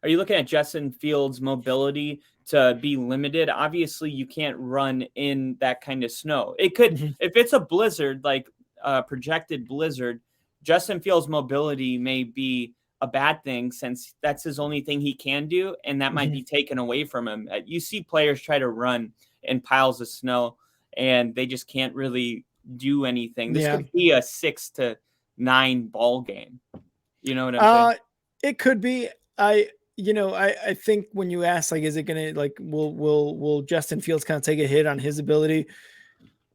at Justin Fields' mobility to be limited? Obviously you can't run in that kind of snow. It could, if it's a blizzard, like a projected blizzard, Justin Fields' mobility may be a bad thing since that's his only thing he can do, and that might be taken away from him. You see players try to run in piles of snow, and they just can't really do anything. This could be a 6-9 ball game. You know what I'm saying? It could be. I think when you ask, like, is it gonna will Justin Fields kind of take a hit on his ability?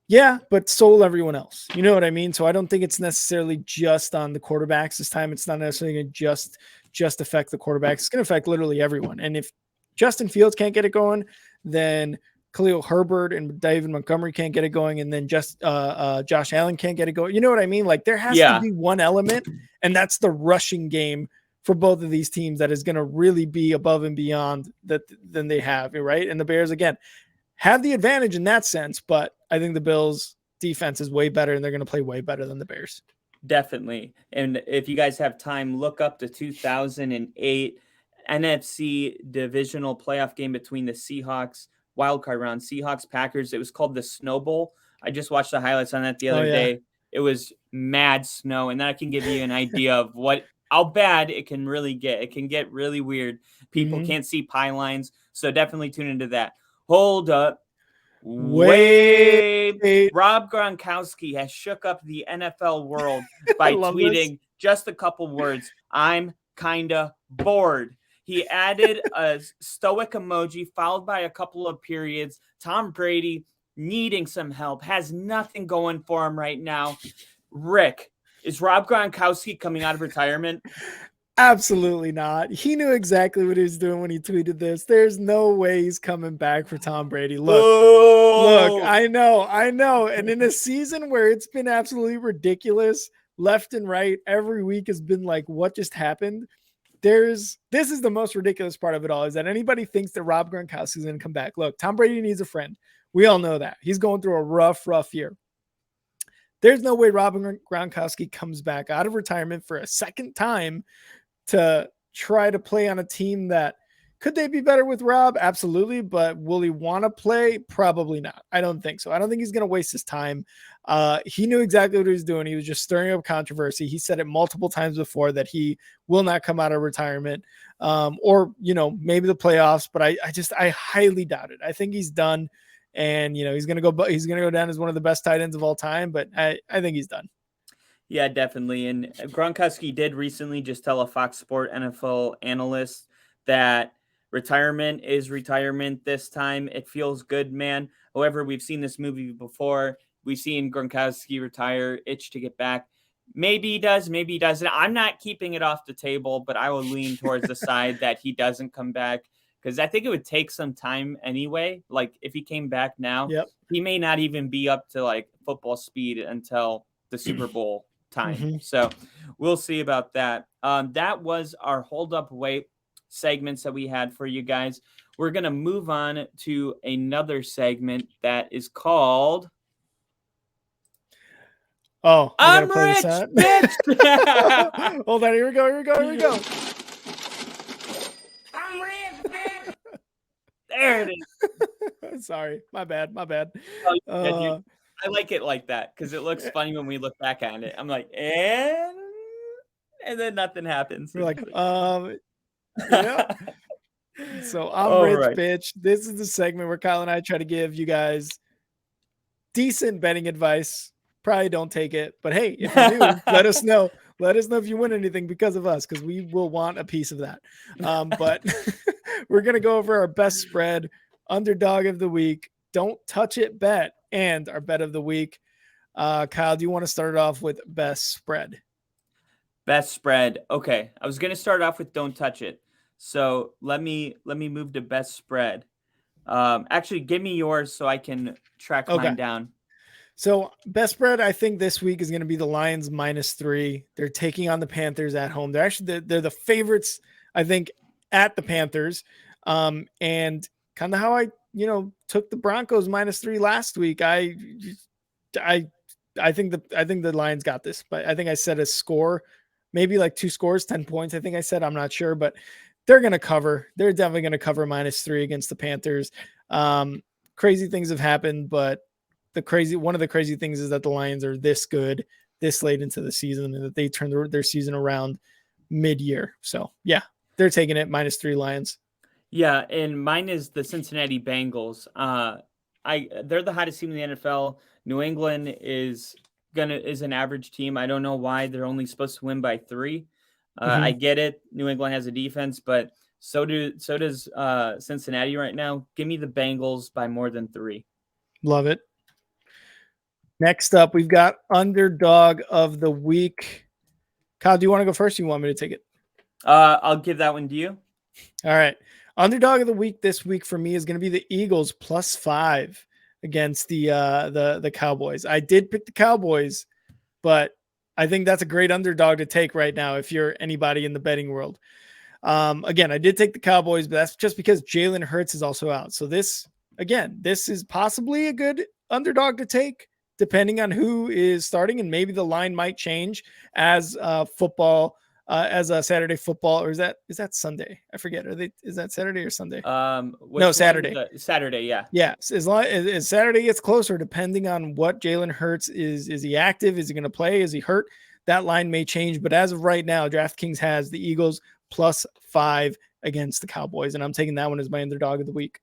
Yeah, but so will everyone else. You know what I mean? So I don't think it's necessarily just on the quarterbacks this time. It's not necessarily going to just affect the quarterbacks. It's going to affect literally everyone. And if Justin Fields can't get it going, then Khalil Herbert and David Montgomery can't get it going, and then just Josh Allen can't get it going. You know what I mean? Like there has to be one element, and that's the rushing game for both of these teams that is going to really be above and beyond than they have, right? And the Bears, again, have the advantage in that sense, but I think the Bills' defense is way better, and they're going to play way better than the Bears. Definitely. And if you guys have time, look up the 2008 NFC divisional playoff game between the Seahawks, wildcard round, Seahawks-Packers. It was called the Snow Bowl. I just watched the highlights on that the other day. It was mad snow, and that can give you an idea of how bad it can really get. It can get really weird. People can't see pylons, so definitely tune into that. Hold up. Wait. Rob Gronkowski has shook up the NFL world by tweeting just a couple words. I'm kinda bored. He added a stoic emoji followed by a couple of periods. Tom Brady needing some help, has nothing going for him right now. Rick, is Rob Gronkowski coming out of retirement? Absolutely not. He knew exactly what he was doing when he tweeted this. There's no way he's coming back for Tom Brady. Look, I know. And in a season where it's been absolutely ridiculous, left and right, every week has been like, what just happened? this is the most ridiculous part of it all, is that anybody thinks that Rob Gronkowski is going to come back. Look, Tom Brady needs a friend. We all know that. He's going through a rough year. There's no way Rob Gronkowski comes back out of retirement for a second time to try to play on a team that, could they be better with Rob? Absolutely. But will he want to play? Probably not. I don't think so. I don't think he's going to waste his time. He knew exactly what he was doing. He was just stirring up controversy. He said it multiple times before that he will not come out of retirement, or, maybe the playoffs, but I highly doubt it. I think he's done. And, he's going to go down as one of the best tight ends of all time, but I think he's done. Yeah, definitely. And Gronkowski did recently just tell a Fox Sport NFL analyst that retirement is retirement this time. It feels good, man. However, we've seen this movie before. We've seen Gronkowski retire, itch to get back. Maybe he does, maybe he doesn't. I'm not keeping it off the table, but I will lean towards the side that he doesn't come back, because I think it would take some time anyway. Like, if he came back now, he may not even be up to like football speed until the Super Bowl time. Mm-hmm. So we'll see about that. That was our hold up wait segments that we had for you guys. We're going to move on to another segment that is called I'm rich, bitch. Hold on, here we go. I'm rich, bitch. There it is. Sorry, my bad. I like it like that because it looks funny when we look back on it. I'm like, and then nothing happens. We're like, yeah. So I'm rich, right, bitch. This is the segment where Kyle and I try to give you guys decent betting advice. Probably don't take it, but hey, if you do, let us know. Let us know if you win anything because of us, because we will want a piece of that. But we're going to go over our best spread, underdog of the week, don't touch it bet, and our bet of the week. Kyle, do you want to start it off with best spread? Best spread. Okay. I was going to start off with don't touch it. So let me move to best spread. Actually, give me yours so I can track mine down. So best spread, I think this week is going to be the Lions -3. They're taking on the Panthers at home. They're the favorites, I think, at the Panthers. And kind of how I, took the Broncos -3 last week. I think the Lions got this, but I think I said a score, maybe like 2 scores, 10 points. I think I said, I'm not sure, but they're going to cover. They're definitely going to cover -3 against the Panthers. Crazy things have happened, but one of the crazy things is that the Lions are this good this late into the season, and that they turned their season around mid-year. So yeah, they're taking it -3 Lions. Yeah. And mine is the Cincinnati Bengals. They're the hottest team in the NFL. New England is an average team. I don't know why they're only supposed to win by 3. I get it. New England has a defense, but so does Cincinnati right now. Give me the Bengals by more than 3. Love it. Next up, we've got underdog of the week. Kyle, do you want to go first? Or you want me to take it? I'll give that one to you. All right. Underdog of the week this week for me is going to be the Eagles +5 against the Cowboys. I did pick the Cowboys, but I think that's a great underdog to take right now if you're anybody in the betting world. Again, I did take the Cowboys, but that's just because Jalen Hurts is also out. So this is possibly a good underdog to take, depending on who is starting, and maybe the line might change as football, as a Saturday football, or is that Sunday? I forget. Is that Saturday or Sunday? No, Saturday. Saturday, yeah. Yeah, as long as Saturday gets closer, depending on what Jalen Hurts is he active? Is he going to play? Is he hurt? That line may change, but as of right now, DraftKings has the Eagles +5 against the Cowboys, and I'm taking that one as my underdog of the week.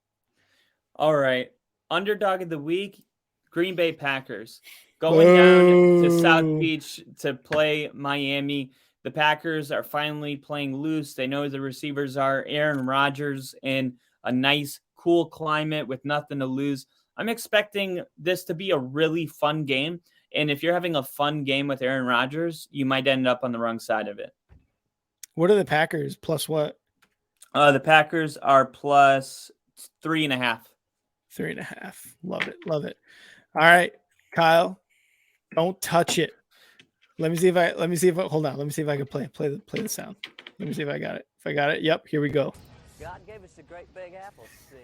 All right, underdog of the week. Green Bay Packers going down to South Beach to play Miami. The Packers are finally playing loose. They know the receivers are Aaron Rodgers in a nice, cool climate with nothing to lose. I'm expecting this to be a really fun game. And if you're having a fun game with Aaron Rodgers, you might end up on the wrong side of it. What are the Packers plus what? The Packers are +3.5. 3.5. Love it. All right, Kyle, don't touch it. Let me see if hold on. Let me see if I can play the sound. Let me see if I got it. If I got it. Yep, here we go. God gave us a great big apple, see?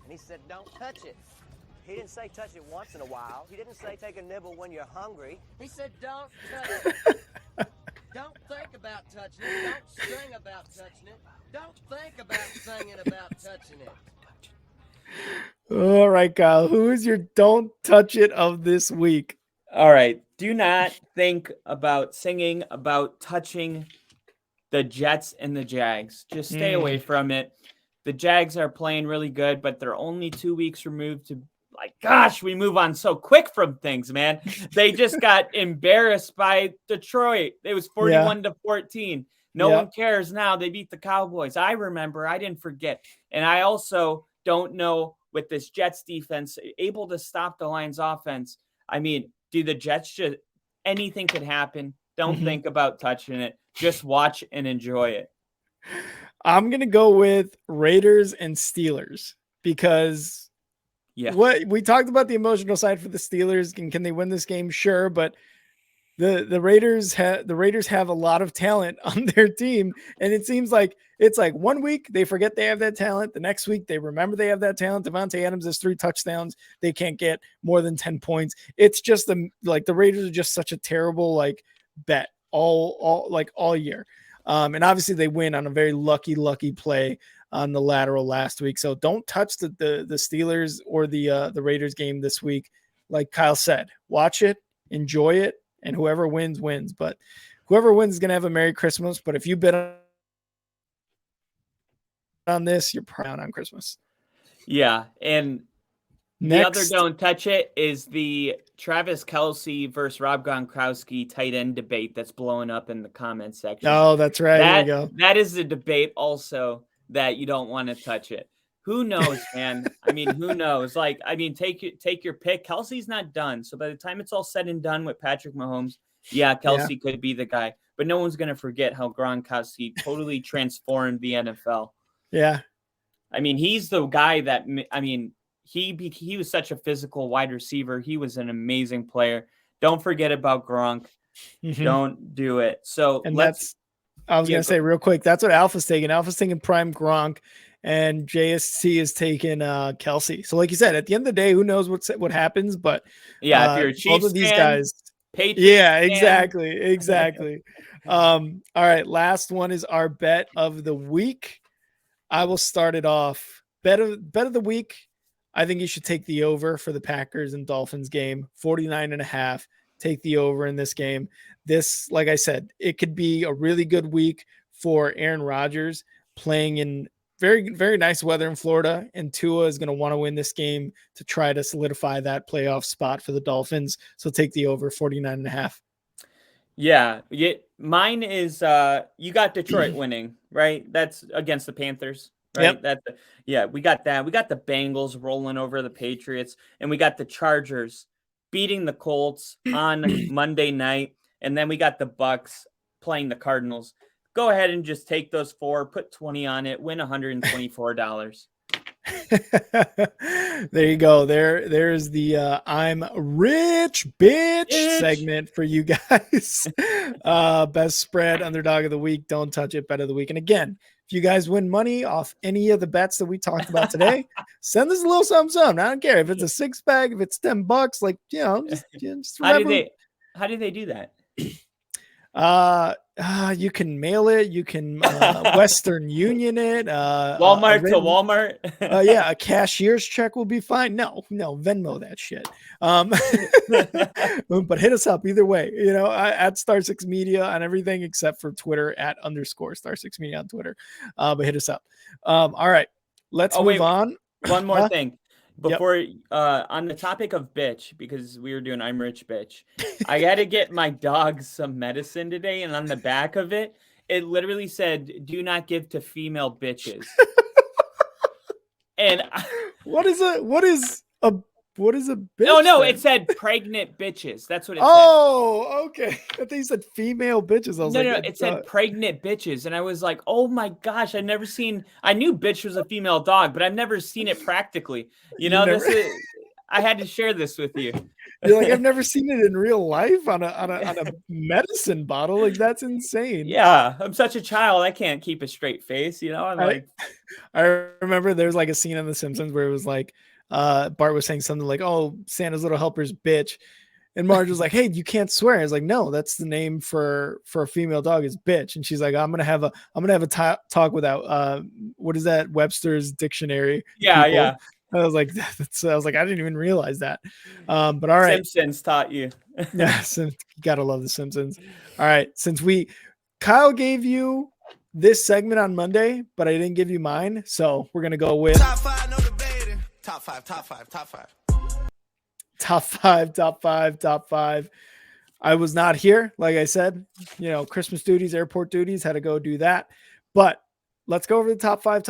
And he said, don't touch it. He didn't say touch it once in a while. He didn't say take a nibble when you're hungry. He said, don't touch it. Don't think about touching it. Don't sing about touching it. Don't think about singing about touching it. All right, Kyle. Who is your don't touch it of this week? All right. Do not think about singing about touching the Jets and the Jags. Just stay away from it. The Jags are playing really good, but they're only 2 weeks removed to, like, gosh, we move on so quick from things, man. They just got embarrassed by Detroit. It was 41-14. No one cares now. They beat the Cowboys. I remember. I didn't forget. And I also don't know, with this Jets defense able to stop the Lions offense. I mean, do the Jets just, anything could happen. Don't think about touching it. Just watch and enjoy it. I'm going to go with Raiders and Steelers because what we talked about, the emotional side for the Steelers, and can they win this game? Sure. But the Raiders have a lot of talent on their team. And it seems like it's like 1 week they forget they have that talent. The next week they remember they have that talent. Devontae Adams has 3 touchdowns. They can't get more than 10 points. It's just the Raiders are just such a terrible bet all year. And obviously they win on a very lucky play on the lateral last week. So don't touch the Steelers or the Raiders game this week. Like Kyle said, watch it, enjoy it, and whoever wins. But whoever wins is going to have a Merry Christmas. But if you bet on this, you're probably on Christmas. Yeah. And the other don't touch it is the Travis Kelce versus Rob Gronkowski tight end debate that's blowing up in the comment section. Oh, that's right. There you go. That is a debate also that you don't want to touch it. Who knows, man? I mean, who knows? Take your pick. Kelce's not done. So by the time it's all said and done with Patrick Mahomes, Kelce could be the guy. But no one's going to forget how Gronkowski totally transformed the NFL. Yeah. I mean, he's the guy that, he was such a physical wide receiver. He was an amazing player. Don't forget about Gronk. Don't do it. So I was going to say real quick, that's what Alpha's taking. Alpha's taking prime Gronk, and JSC is taking Kelce. So like you said, at the end of the day, who knows what happens? But if you're a Chiefs both of these guys, Patriots exactly. All right, last one is our bet of the week. I will start it off. Bet of the week. I think you should take the over for the Packers and Dolphins game, 49.5. Take the over in this game. This, like I said, it could be a really good week for Aaron Rodgers playing in very, very nice weather in Florida. And Tua is going to want to win this game to try to solidify that playoff spot for the Dolphins. So take the over, 49.5. Yeah. Mine is you got Detroit winning, right? That's against the Panthers. Right. Yep. We got that. We got the Bengals rolling over the Patriots, and we got the Chargers beating the Colts on Monday night. And then we got the Bucks playing the Cardinals. Go ahead and just take those 4, put 20 on it, win $124. There you go. There's the I'm rich bitch segment for you guys. Best spread, underdog of the week, don't touch it, bet of the week. And again, if you guys win money off any of the bets that we talked about today, send us a little something. I don't care if it's a 6-pack, if it's $10, just remember. How do they do that? You can mail it. You can Western Union it. Walmart to Walmart. A cashier's check will be fine. No, Venmo that shit. But hit us up either way. At Star 6 Media on everything except for Twitter at _ Star 6 Media on Twitter. But hit us up. All right, let's move on. One more thing. Before on the topic of bitch, because we were doing I'm rich bitch, I got to get my dog some medicine today, and on the back of it, it literally said, "Do not give to female bitches." And what is a bitch? No, it said pregnant bitches. That's what it said. Oh, okay. I think you said female bitches. I was no, it said pregnant bitches. And I was like, oh my gosh, I knew bitch was a female dog, but I've never seen it practically. I had to share this with you. You're like, I've never seen it in real life on a medicine bottle. Like, that's insane. Yeah, I'm such a child. I can't keep a straight face. You know, I'm like, I remember there's like a scene in The Simpsons where it was like Bart was saying something like, "Oh, Santa's little helper's bitch," and Marge was like, "Hey, you can't swear." I was like, "No, that's the name for a female dog is bitch." And she's like, "I'm gonna have a talk without what is that, Webster's dictionary?" yeah, people." yeah. I was like, I was like, I didn't even realize that. But all right, Simpsons taught you. yeah, you gotta love The Simpsons. All right, since Kyle gave you this segment on Monday, but I didn't give you mine, so we're gonna go with top five, no debating. Top five. top five. I was not here, like I said, Christmas duties, airport duties, had to go do that. But let's go over the top five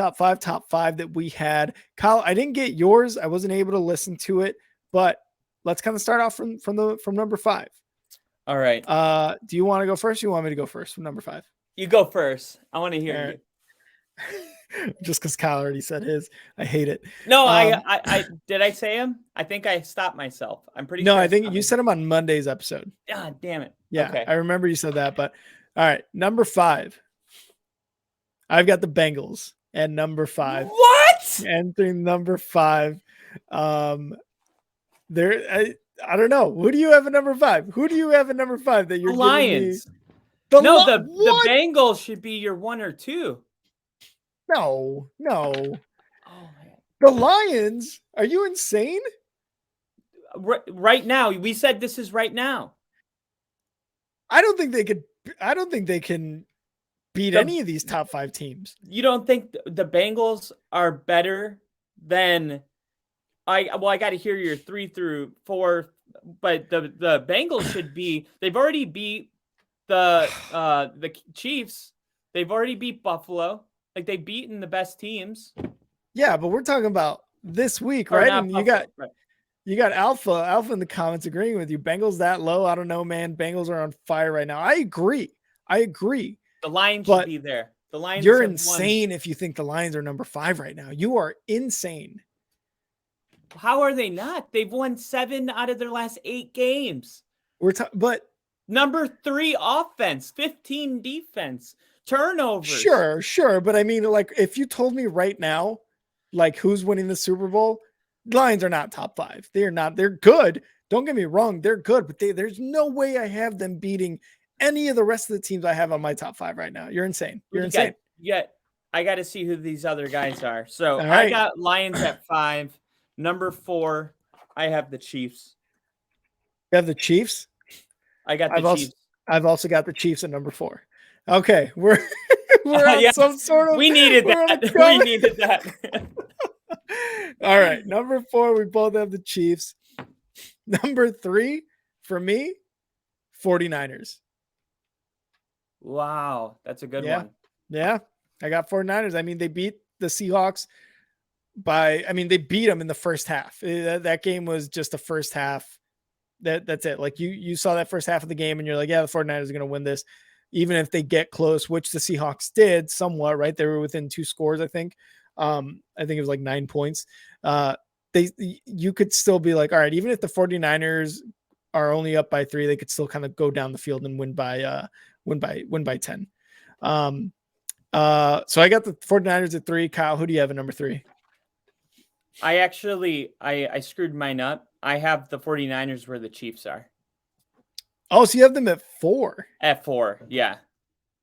that we had. Kyle, I didn't get yours. I wasn't able to listen to it, but let's kind of start off from number 5. All right. Do you want to go first? Or you want me to go first from number 5? You go first. I want to hear you. Just because Kyle already said his. I hate it. No, I did I say him? I think I stopped myself. I'm pretty sure. No, I think you said him on Monday's episode. God damn it. Yeah, okay. I remember you said that. But all right, number 5. I've got the Bengals at number 5. What? Entering number 5. I don't know. Who do you have at number 5? Who do you have at number 5 that you're the Lions? The Bengals should be your 1 or 2. No. Oh man. The Lions? Are you insane? Right now, we said this is right now. I don't think they can beat any of these top 5 teams. You don't think the Bengals are better than I got to hear your 3 through 4, but the Bengals should be. They've already beat the Chiefs. They've already beat Buffalo. Like, they've beaten the best teams. Yeah, but we're talking about this week, right? And Buffalo, you got Alpha in the comments agreeing with you. Bengals that low? I don't know, man. Bengals are on fire right now. I agree. The Lions should be there. The Lions. You're insane if you think the Lions are number 5 right now. You are insane. How are they not? They've won 7 out of their last 8 games. But number 3 offense, 15 defense, turnovers. Sure. But I mean, like, if you told me right now, like, who's winning the Super Bowl, Lions are not top 5. They are not. They're good. Don't get me wrong. They're good, but there's no way I have them beating any of the rest of the teams I have on my top 5 right now. You're insane. Insane. Yeah. I got to see who these other guys are. So right. I got Lions at 5. Number 4, I have the Chiefs. You have the Chiefs? I got the Chiefs. I've also got the Chiefs at number 4. Okay, we're on some sort of. We needed that. We needed that. All right, number 4, we both have the Chiefs. Number 3 for me, 49ers. Wow, that's a good one. Yeah, I got 49ers. I mean, they beat the Seahawks they beat them in the first half. That game was just the first half. That's it. Like, you saw that first half of the game and you're like, yeah, the 49ers are going to win this, even if they get close, which the Seahawks did somewhat, right? They were within 2 scores, I think. I think it was like 9 points. You could still be like, all right, even if the 49ers are only up by 3, they could still kind of go down the field and win by 10. So I got the 49ers at 3. Kyle, who do you have at number 3? I screwed mine up. I have the 49ers where the Chiefs are. Oh, so you have them at 4. At 4, yeah.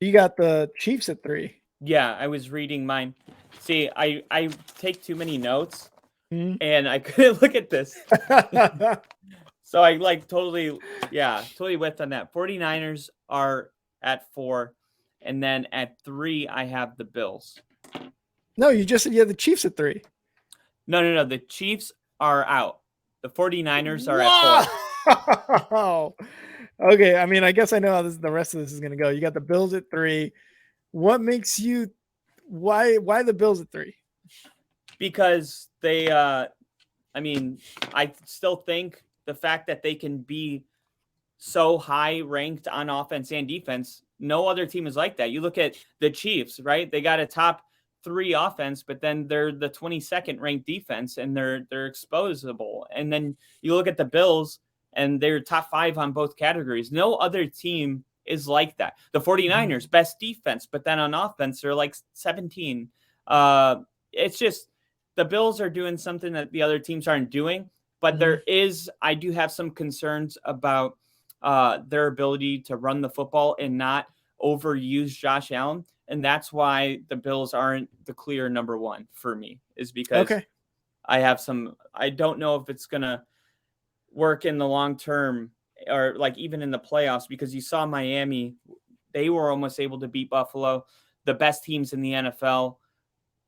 You got the Chiefs at 3. Yeah, I was reading mine. See, I take too many notes, and I couldn't look at this. So I totally whiffed on that. 49ers are at 4, and then at 3, I have the Bills. No, you just said you had the Chiefs at 3. No. The Chiefs are out. The 49ers are at 4. Okay, I mean, I guess I know how the rest of this is going to go. You got the Bills at 3. What makes you why the Bills at 3? Because they I still think the fact that they can be so high ranked on offense and defense, no other team is like that. You look at the Chiefs, right? They got a top 3 offense, but then they're the 22nd ranked defense and they're exposable. And then you look at the Bills and they're top 5 on both categories. No other team is like that. The 49ers, best defense, but then on offense, they're like 17. It's just the Bills are doing something that the other teams aren't doing, but I do have some concerns about their ability to run the football and not overuse Josh Allen. And that's why the Bills aren't the clear number 1 for me, is because I don't know if it's going to work in the long term or like even in the playoffs, because you saw Miami, they were almost able to beat Buffalo. The best teams in the NFL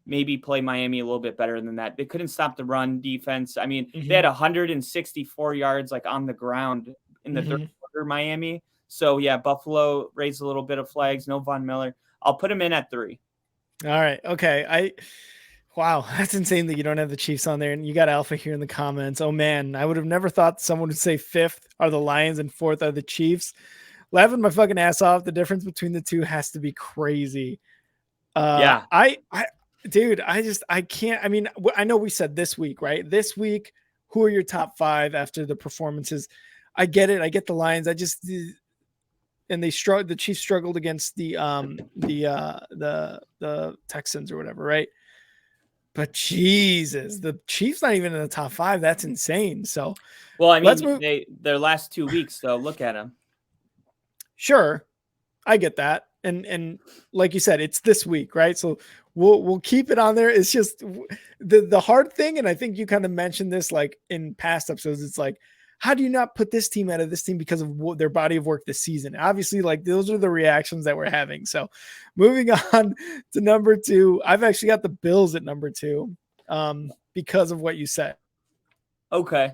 maybe play Miami a little bit better than that. They couldn't stop the run defense. I mean, they had 164 yards like on the ground in the third quarter, Miami. So yeah, Buffalo raised a little bit of flags. No Von Miller. I'll put him in at 3. All right. Okay. Wow, that's insane that you don't have the Chiefs on there, and you got Alpha here in the comments. Oh man, I would have never thought someone would say 5th are the Lions and 4th are the Chiefs. Laughing my fucking ass off. The difference between the two has to be crazy. Yeah. I can't. I mean, I know we said this week, right? This week, who are your top 5 after the performances? I get it. I get the Lions. And the Chiefs struggled against the Texans or whatever, right? But Jesus, the Chiefs not even in the top 5. That's insane. So, well, I mean, their last 2 weeks, though. Look at them. Sure, I get that, and like you said, it's this week, right? So we'll keep it on there. It's just the hard thing, and I think you kind of mentioned this like in past episodes. It's like, how do you not put this team out of this team because of their body of work this season? Obviously, like those are the reactions that we're having. So moving on to number 2, I've actually got the Bills at number 2 because of what you said. Okay.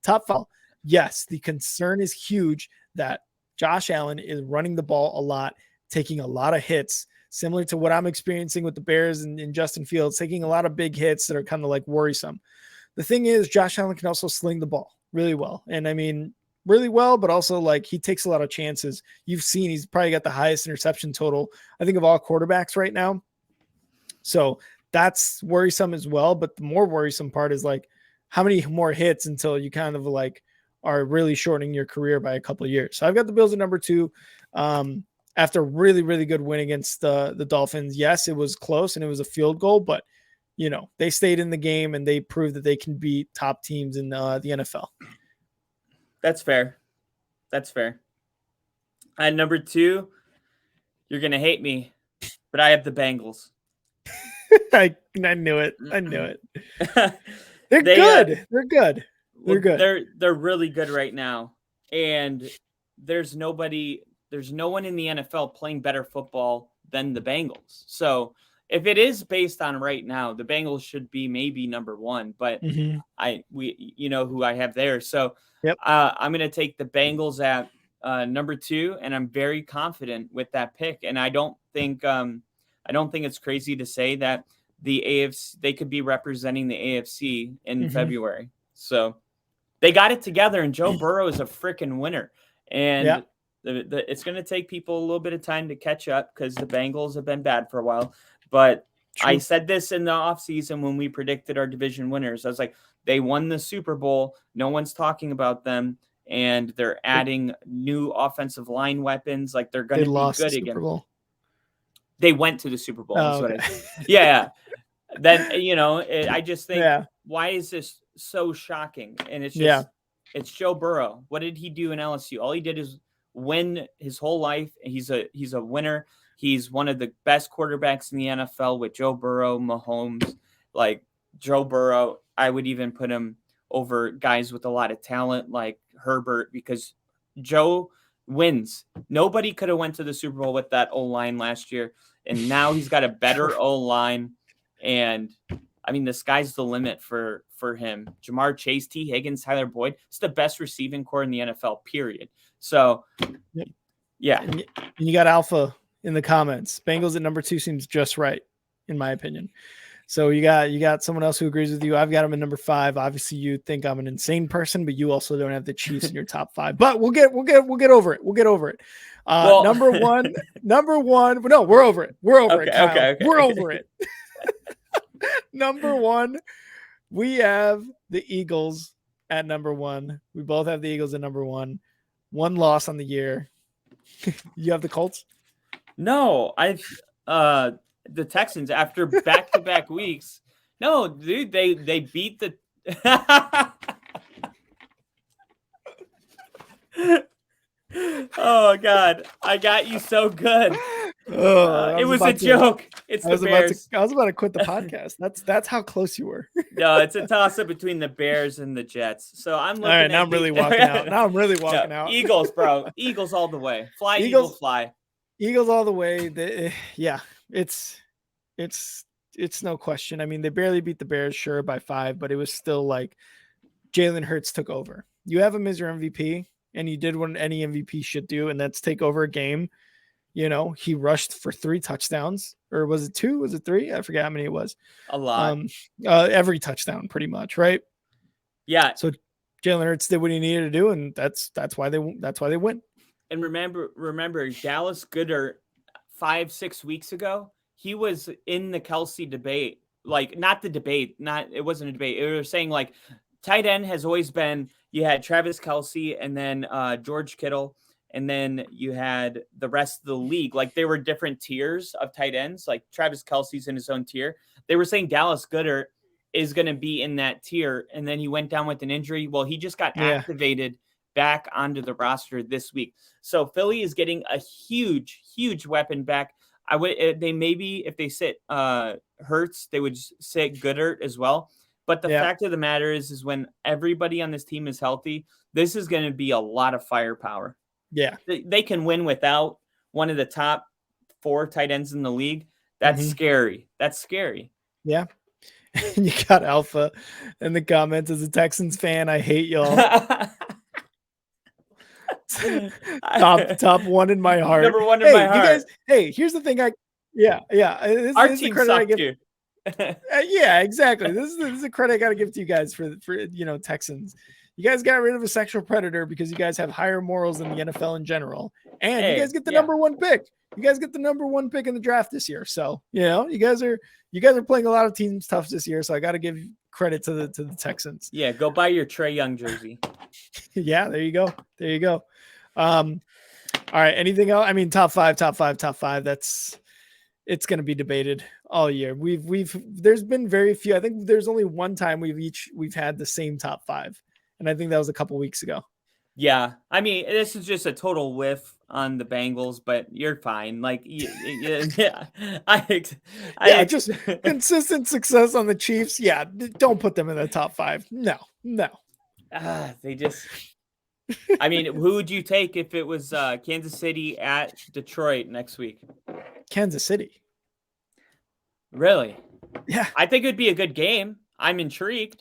Top 5. Yes, the concern is huge that Josh Allen is running the ball a lot, taking a lot of hits, similar to what I'm experiencing with the Bears and Justin Fields, taking a lot of big hits that are kind of like worrisome. The thing is, Josh Allen can also sling the ball really well. And I mean, really well, but also like he takes a lot of chances. You've seen he's probably got the highest interception total, I think, of all quarterbacks right now. So that's worrisome as well. But the more worrisome part is like, how many more hits until you kind of like are really shortening your career by a couple of years. So I've got the Bills at number 2 after a really, really good win against the Dolphins. Yes, it was close and it was a field goal, but you know, they stayed in the game and they proved that they can beat top teams in the NFL. That's fair. That's fair. At number 2, you're going to hate me, but I have the Bengals. I knew it. I knew it. They're good. They're good. They're good. They're really good right now. And there's no one in the NFL playing better football than the Bengals. So if it is based on right now, the Bengals should be maybe number 1, but you know who I have there. So I'm going to take the Bengals at number 2, and I'm very confident with that pick. And I don't think it's crazy to say that the AFC, they could be representing the AFC in February. So they got it together, and Joe Burrow is a freaking winner. And it's going to take people a little bit of time to catch up because the Bengals have been bad for a while. But I said this in the offseason when we predicted our division winners. I was like, they won the Super Bowl. No one's talking about them. And they're adding new offensive line weapons. Like they're going to be good again. They went to the Super Bowl. Oh, okay. Yeah. Then, you know, I just think, why is this so shocking? And it's just, it's Joe Burrow. What did he do in LSU? All he did is win his whole life. He's a winner. He's one of the best quarterbacks in the NFL with Joe Burrow, Mahomes. Like Joe Burrow, I would even put him over guys with a lot of talent like Herbert because Joe wins. Nobody could have went to the Super Bowl with that O-line last year, and now he's got a better O-line. And I mean, the sky's the limit for him. Jamar Chase, T. Higgins, Tyler Boyd. It's the best receiving core in the NFL, period. So, yeah. And you got Alpha in the comments. Bengals at number 2 seems just right, in my opinion. So you got someone else who agrees with you. I've got him in number 5. Obviously, you think I'm an insane person, but you also don't have the Chiefs in your top 5. But we'll get over it. We'll get over it. Well- Number one. No, we're over it. We're over it. Kyle. Okay. We're over it. Number 1, we have the Eagles at number 1. We both have the Eagles at number 1. One loss on the year. You have the Colts? No, the Texans after back-to-back weeks. No, dude, they beat the Oh God, I got you so good. It was a joke. It's the Bears. I was about to quit the podcast. That's how close you were. No, it's a toss-up between the Bears and the Jets. So I'm looking All right, at now I'm really walking out. Now I'm really walking out. Eagles, bro. Eagles all the way. Fly, Eagles fly. Eagles all the way. Yeah, it's no question. I mean, they barely beat the Bears, sure, by 5, but it was still like Jalen Hurts took over. You have him as your MVP, and he did what any MVP should do, and that's take over a game. You know, he rushed for 3 touchdowns, or was it 2? Was it 3? I forget how many it was. A lot. Every touchdown, pretty much, right? Yeah. So Jalen Hurts did what he needed to do, and that's why they win. And remember, Dallas Goedert 5-6 weeks ago, he was in the Kelsey debate. Like, not the debate, it wasn't a debate. It was saying like tight end has always been, you had Travis Kelsey and then George Kittle, and then you had the rest of the league. Like, they were different tiers of tight ends. Like, Travis Kelsey's in his own tier. They were saying Dallas Goedert is going to be in that tier, and then he went down with an injury. Well, he just got activated back onto the roster this week. So Philly is getting a huge, huge weapon back. They maybe, if they sit Hurts, they would sit Goodert as well. But the fact of the matter is when everybody on this team is healthy, this is going to be a lot of firepower. Yeah. They can win without one of the top 4 tight ends in the league. That's scary. That's scary. Yeah. You got Alpha in the comments as a Texans fan. I hate y'all. top 1 in my heart. Number 1 in my heart. You guys, here's the thing. Our team sucked too. Yeah, exactly. This is a credit I got to give to you guys for Texans. You guys got rid of a sexual predator because you guys have higher morals than the NFL in general, and you guys get the number 1 pick. You guys get the number 1 pick in the draft this year. So you guys are playing a lot of teams tough this year. So I got to give credit to the Texans. Yeah, go buy your Trae Young jersey. Yeah, there you go. All right. Anything else? I mean, top five. It's going to be debated all year. There's been very few. I think there's only one time we've had the same top 5. And I think that was a couple weeks ago. Yeah. I mean, this is just a total whiff on the Bengals, but you're fine. Like, just consistent success on the Chiefs. Yeah. Don't put them in the top 5. No. They just, I mean, who would you take if it was Kansas City at Detroit next week? Kansas City. Really? Yeah. I think it'd be a good game. I'm intrigued.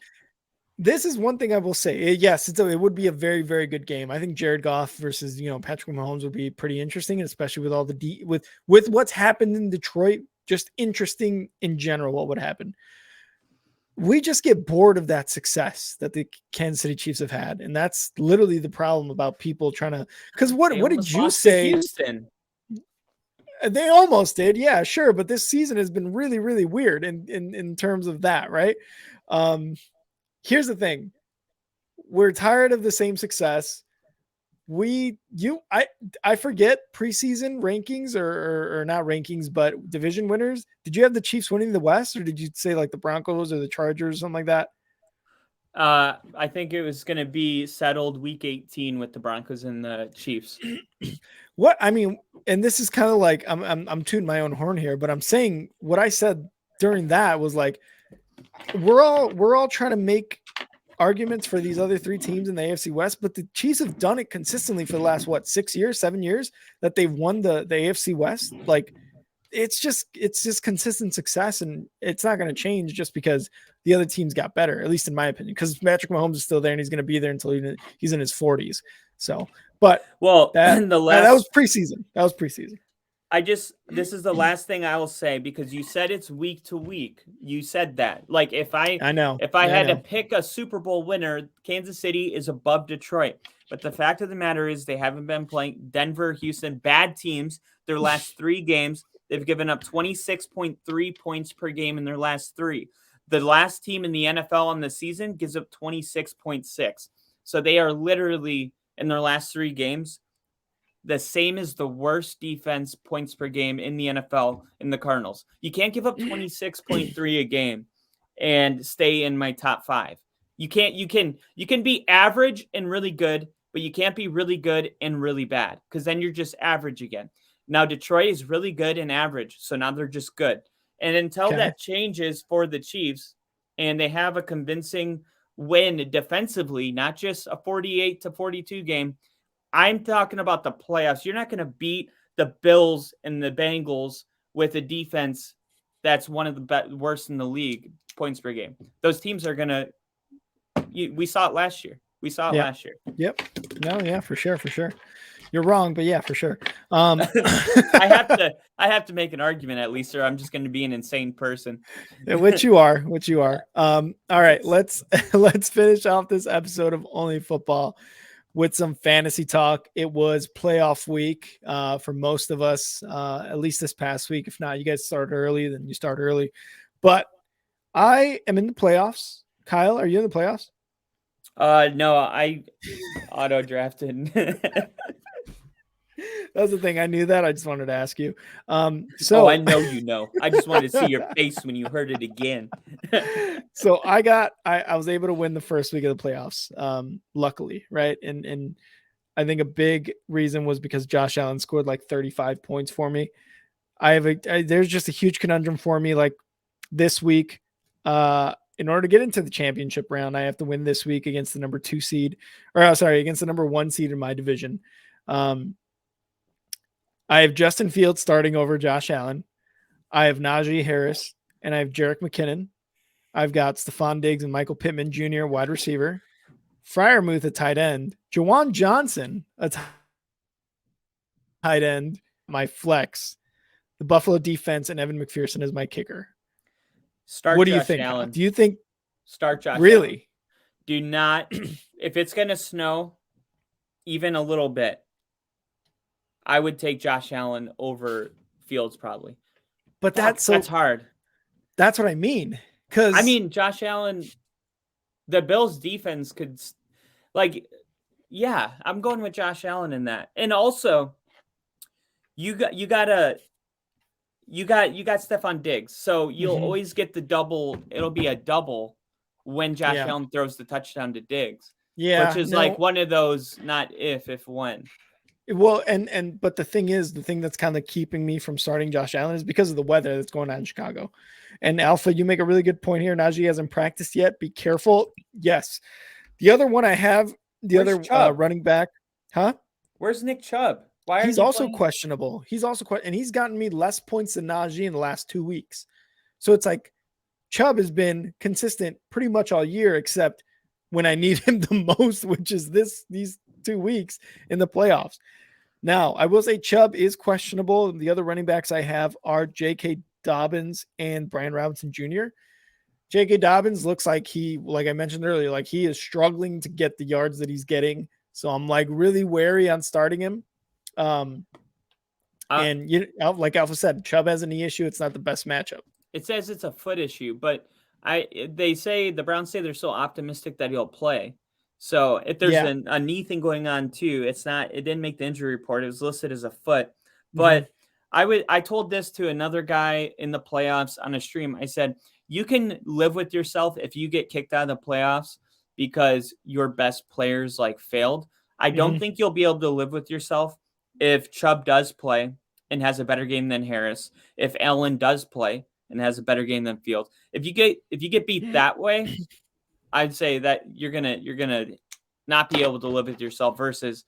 This is one thing I will say. Yes, it would be a very, very good game. I think Jared Goff versus Patrick Mahomes would be pretty interesting, especially with all the with what's happened in Detroit. Just interesting in general. What would happen? We just get bored of that success that the Kansas City Chiefs have had, and that's literally the problem about people trying to. Because what did you say? Houston. They almost did, yeah, sure. But this season has been really, really weird in terms of that, right? Here's the thing. We're tired of the same success. I forget preseason rankings or not rankings, but division winners. Did you have the Chiefs winning the West, or did you say like the Broncos or the Chargers or something like that? I think it was going to be settled week 18 with the Broncos and the Chiefs. What I mean, and this is kind of like I'm tooting my own horn here, but I'm saying what I said during that was like we're all trying to make arguments for these other 3 teams in the AFC West, but the Chiefs have done it consistently for the last 7 years that they've won the AFC West. Like it's just consistent success, and it's not going to change just because the other teams got better, at least in my opinion, because Patrick Mahomes is still there and he's going to be there until he's in his 40s. So, but that was preseason. this is the last thing I will say, because you said it's week to week. You said that. Like if I know. had to pick a Super Bowl winner, Kansas City is above Detroit. But the fact of the matter is they haven't been playing Denver, Houston, bad teams. Their last 3 games, they've given up 26.3 points per game in their last 3. The last team in the NFL on the season gives up 26.6. So they are literally in their last 3 games the same as the worst defense points per game in the NFL in the Cardinals. You can't give up 26.3 a game and stay in my top 5. You can be average and really good, but you can't be really good and really bad, because then you're just average again. Now Detroit is really good and average, so now they're just good. And until that changes for the Chiefs and they have a convincing win defensively, not just a 48-42 game, I'm talking about the playoffs. You're not going to beat the Bills and the Bengals with a defense that's one of the worst in the league, points per game. Those teams are going to – we saw it last year. Last year. Yep. No, yeah, for sure. You're wrong, but yeah, for sure. I have to make an argument at least, or I'm just going to be an insane person. Which you are. All right, let's finish off this episode of Only Football with some fantasy talk. It was playoff week for most of us, at least this past week. If not, you guys started early, then you start early. But I am in the playoffs. Kyle, are you in the playoffs? No, I auto drafted. That's the thing. I knew that. I just wanted to ask you. So I know you know. I just wanted to see your face when you heard it again. So I was able to win the first week of the playoffs. Luckily, right? And I think a big reason was because Josh Allen scored like 35 points for me. There's just a huge conundrum for me. Like this week, in order to get into the championship round, I have to win this week against the number 2 seed, against the number 1 seed in my division. I have Justin Fields starting over Josh Allen. I have Najee Harris, and I have Jerick McKinnon. I've got Stephon Diggs and Michael Pittman Jr., wide receiver. Freiermuth, a tight end. Jawan Johnson, a tight end. My flex. The Buffalo defense, and Evan McPherson is my kicker. What do you think? Allen. Do you think start Josh really? Allen. Do not, if it's going to snow even a little bit, I would take Josh Allen over Fields probably. But that's hard. That's what I mean. Because I mean, Josh Allen, the Bills defense could, I'm going with Josh Allen in that. And also, you got Stephon Diggs, so you'll always get the double. It'll be a double when Josh Allen throws the touchdown to Diggs. Yeah, which is like one of those, not if when. Well, but the thing that's kind of keeping me from starting Josh Allen is because of the weather that's going on in Chicago. And Alpha, you make a really good point here. Najee hasn't practiced yet. Be careful. Yes. The other one I have, running back, huh? Where's Nick Chubb? He's also questionable. And he's gotten me less points than Najee in the last 2 weeks. So it's like Chubb has been consistent pretty much all year, except when I need him the most, which is these 2 weeks in the playoffs. Now, I will say Chubb is questionable. The other running backs I have are J.K. Dobbins and Brian Robinson Jr. J.K. Dobbins looks like like I mentioned earlier, like he is struggling to get the yards that he's getting. So I'm like really wary on starting him. And like Alpha said, Chubb has a knee issue. It's not the best matchup. It says it's a foot issue, but the Browns say they're so optimistic that he'll play. So if there's a knee thing going on too, it didn't make the injury report. It was listed as a foot. But I told this to another guy in the playoffs on a stream. I said, you can live with yourself if you get kicked out of the playoffs because your best players failed. I don't think you'll be able to live with yourself if Chubb does play and has a better game than Harris, if Allen does play and has a better game than Fields. If you get beat that way, I'd say that you're gonna not be able to live with yourself versus,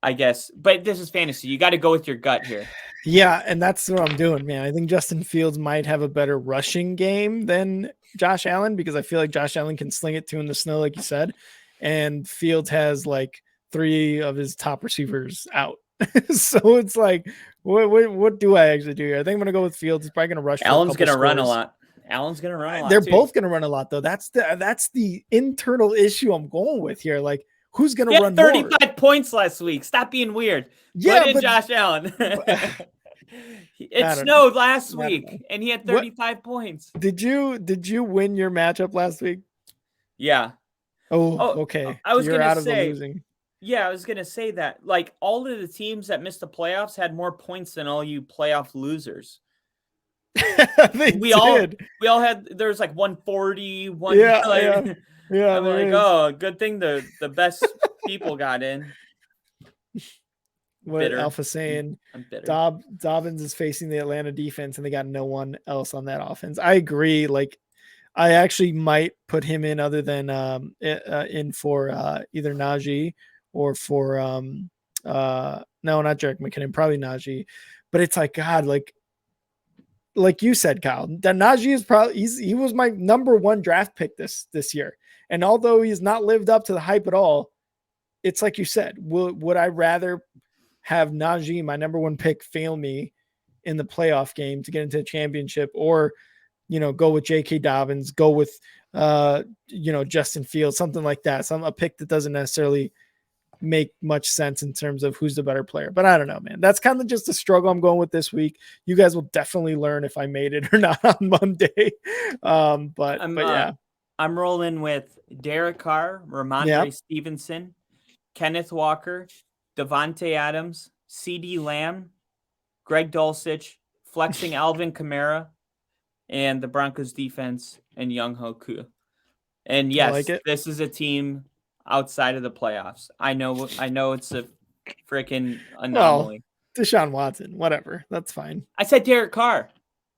I guess, but this is fantasy. You got to go with your gut here. Yeah, and that's what I'm doing, man. I think Justin Fields might have a better rushing game than Josh Allen because I feel like Josh Allen can sling it in the snow, like you said, and Fields has 3 of his top receivers out. So it's like, what do I actually do here? I think I'm gonna go with Fields. He's probably gonna rush. Allen's going to run a lot. Allen's gonna run a lot. They're too. both gonna run a lot though. That's the internal issue I'm going with here. Like, who's gonna He had run 35 more? points last week. Stop being weird. Yeah, Put in but Josh Allen. I It don't snowed last I don't week, and he had 35 points. did you win your matchup last week? Yeah. Oh, okay. I was You're gonna out of the say- losing. Yeah, I was gonna say that. Like all of the teams that missed the playoffs had more points than all you playoff losers. They We all- did. We all had there's like 140, one Yeah, like, yeah. Yeah, I'm there like, is. oh, good thing the best people got in. What bitter. Alpha saying? I'm bitter. Dobbins is facing the Atlanta defense, and they got no one else on that offense. I agree. Like, I actually might put him in other than in for either Najee or for no, not Jerick McKinnon, probably Najee. But it's like, God, like you said, Kyle, that Najee is probably he was my number one draft pick this year, and although he's not lived up to the hype at all, it's like you said, would I rather have Najee, my number one pick, fail me in the playoff game to get into a championship, or go with J.K. Dobbins, go with Justin Fields, something like that, a pick that doesn't necessarily make much sense in terms of who's the better player. But I don't know, man. That's kind of just a struggle I'm going with this week. You guys will definitely learn if I made it or not on Monday. But yeah, I'm rolling with Derek Carr, Ramondre Stevenson, Kenneth Walker, Devontae Adams, CeeDee Lamb, Greg Dulcich, flexing Alvin Kamara, and the Broncos defense and Younghoe Koo. And yes, like it. This is a team outside of the playoffs. I know it's a freaking anomaly. Deshaun Watson, whatever. That's fine. I said Derek Carr.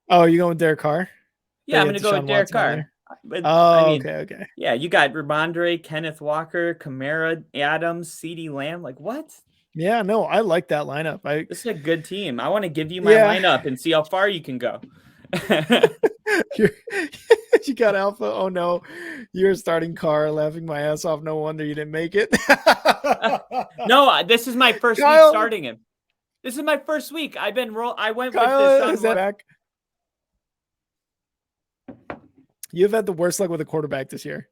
Oh, you going with Derek Carr? Yeah, I'm going to go with Derek Carr. But, Okay. Yeah, you got Ramondre, Kenneth Walker, Kamara, Adams, CeeDee Lamb. Like, what? Yeah, no, I like that lineup. This is a good team. I want to give you my lineup and see how far you can go. You got Alpha. Oh no, you're starting Carr, laughing my ass off. No wonder you didn't make it. No, this is my first Kyle, week starting him. This is my first week. I went Kyle, with this. is that back? You've had the worst luck with a quarterback this year.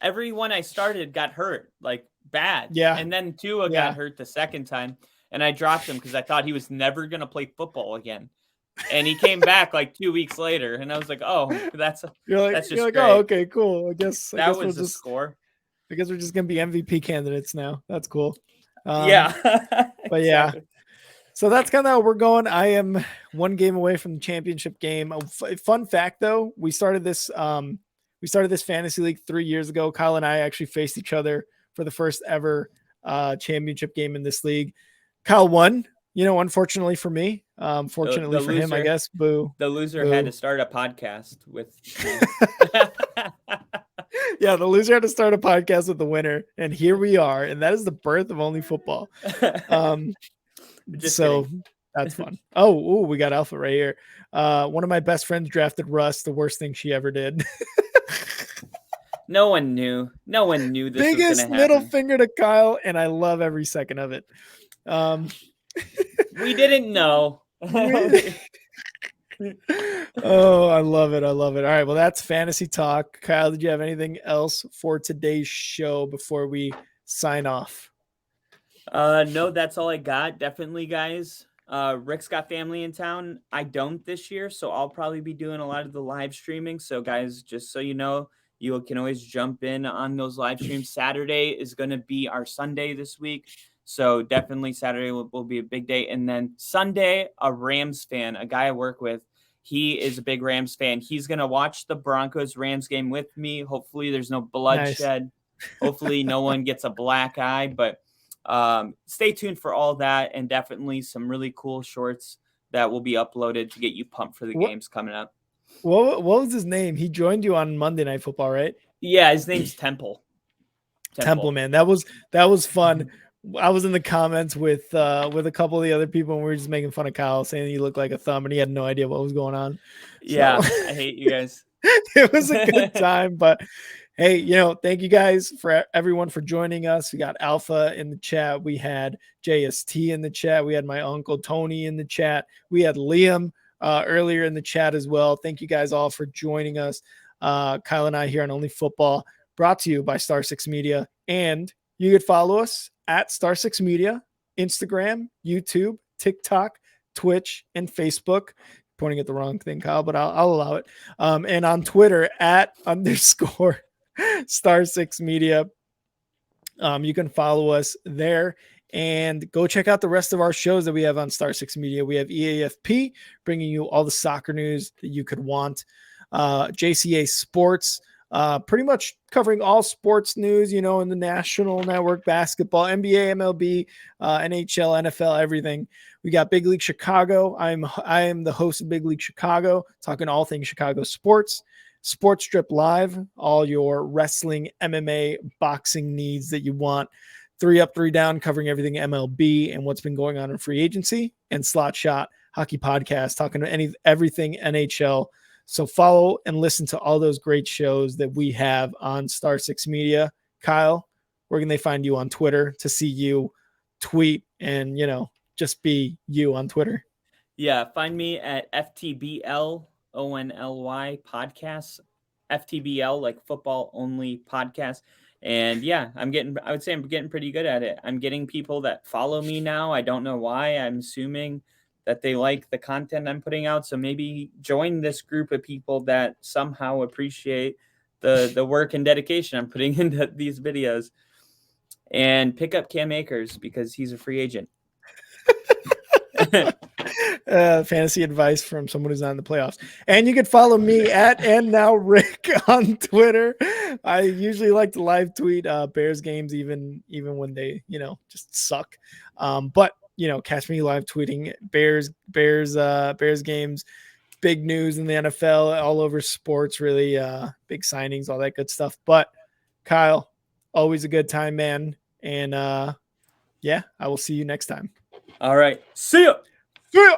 Everyone I started got hurt, like bad. Yeah. And then Tua got hurt the second time, and I dropped him because I thought he was never going to play football again. And he came back like 2 weeks later, and I was like, "Oh, that's just great. Oh, okay, cool. I guess that we'll was the just score." I guess we're just gonna be MVP candidates now. That's cool. Yeah, but yeah. So that's kind of how we're going. I am one game away from the championship game. Fun fact, though, we started this fantasy league 3 years ago. Kyle and I actually faced each other for the first ever championship game in this league. Kyle won. Unfortunately for me, fortunately for him, I guess. Boo. The loser Boo. had to start a podcast with. Yeah, the loser had to start a podcast with the winner, and here we are, and that is the birth of Only Football. Just So kidding. that's fun. Oh, we got Alpha right here. One of my best friends drafted Russ. The worst thing she ever did. No one knew. No one knew this Biggest was going to middle happen. finger to Kyle, and I love every second of it. We didn't know. Oh, I love it. All right. Well, that's fantasy talk. Kyle, did you have anything else for today's show before we sign off? No, that's all I got. Definitely, guys. Rick's got family in town. I don't this year, so I'll probably be doing a lot of the live streaming. So, guys, just so you know, you can always jump in on those live streams. Saturday is going to be our Sunday this week. So definitely Saturday will be a big day. And then Sunday, a Rams fan, a guy I work with, he is a big Rams fan. He's going to watch the Broncos-Rams game with me. Hopefully there's no bloodshed. Nice. Hopefully no one gets a black eye. But stay tuned for all that, and definitely some really cool shorts that will be uploaded to get you pumped for the games coming up. What was his name? He joined you on Monday Night Football, right? Yeah, his name's Temple. Temple, man. That was fun. I was in the comments with a couple of the other people, and we were just making fun of Kyle, saying he looked like a thumb, and he had no idea what was going on. Yeah, so, I hate you guys. It was a good time, but Hey, thank you guys for everyone for joining us. We got Alpha in the chat. We had JST in the chat. We had my uncle Tony in the chat. We had Liam earlier in the chat as well. Thank you guys all for joining us. Kyle and I here on Only Football, brought to you by Star 6 Media. And you could follow us at Star 6 Media, Instagram, YouTube, TikTok, Twitch, and Facebook. Pointing at the wrong thing, Kyle, but I'll allow it. And on Twitter at _ Star 6 Media. You can follow us there and go check out the rest of our shows that we have on Star 6 Media. We have EAFP bringing you all the soccer news that you could want. JCA Sports, pretty much covering all sports news, in the national network, basketball, NBA, MLB, NHL, NFL, everything. We got Big League Chicago. I am the host of Big League Chicago, talking all things Chicago sports. Sports Strip Live, all your wrestling, MMA, boxing needs that you want. 3 Up, 3 Down, covering everything MLB and what's been going on in free agency. And Slot Shot, hockey podcast, talking to everything NHL. So follow and listen to all those great shows that we have on Star 6 Media. Kyle, where can they find you on Twitter to see you tweet and, just be you on Twitter? Yeah, find me at FTBL ONLY podcast, FTBL, like football only podcast. And yeah, I would say I'm getting pretty good at it. I'm getting people that follow me now. I don't know why. I'm assuming that they like the content I'm putting out. So maybe join this group of people that somehow appreciate the work and dedication I'm putting into these videos, and pick up Cam Akers because he's a free agent. Fantasy advice from someone who's not in the playoffs. And you can follow me at And Now Rick on Twitter. I usually like to live tweet Bears games, even when they just suck. But catch me live tweeting Bears games, big news in the NFL, all over sports, really big signings, all that good stuff. But Kyle, always a good time, man. And I will see you next time. All right, see ya. See ya.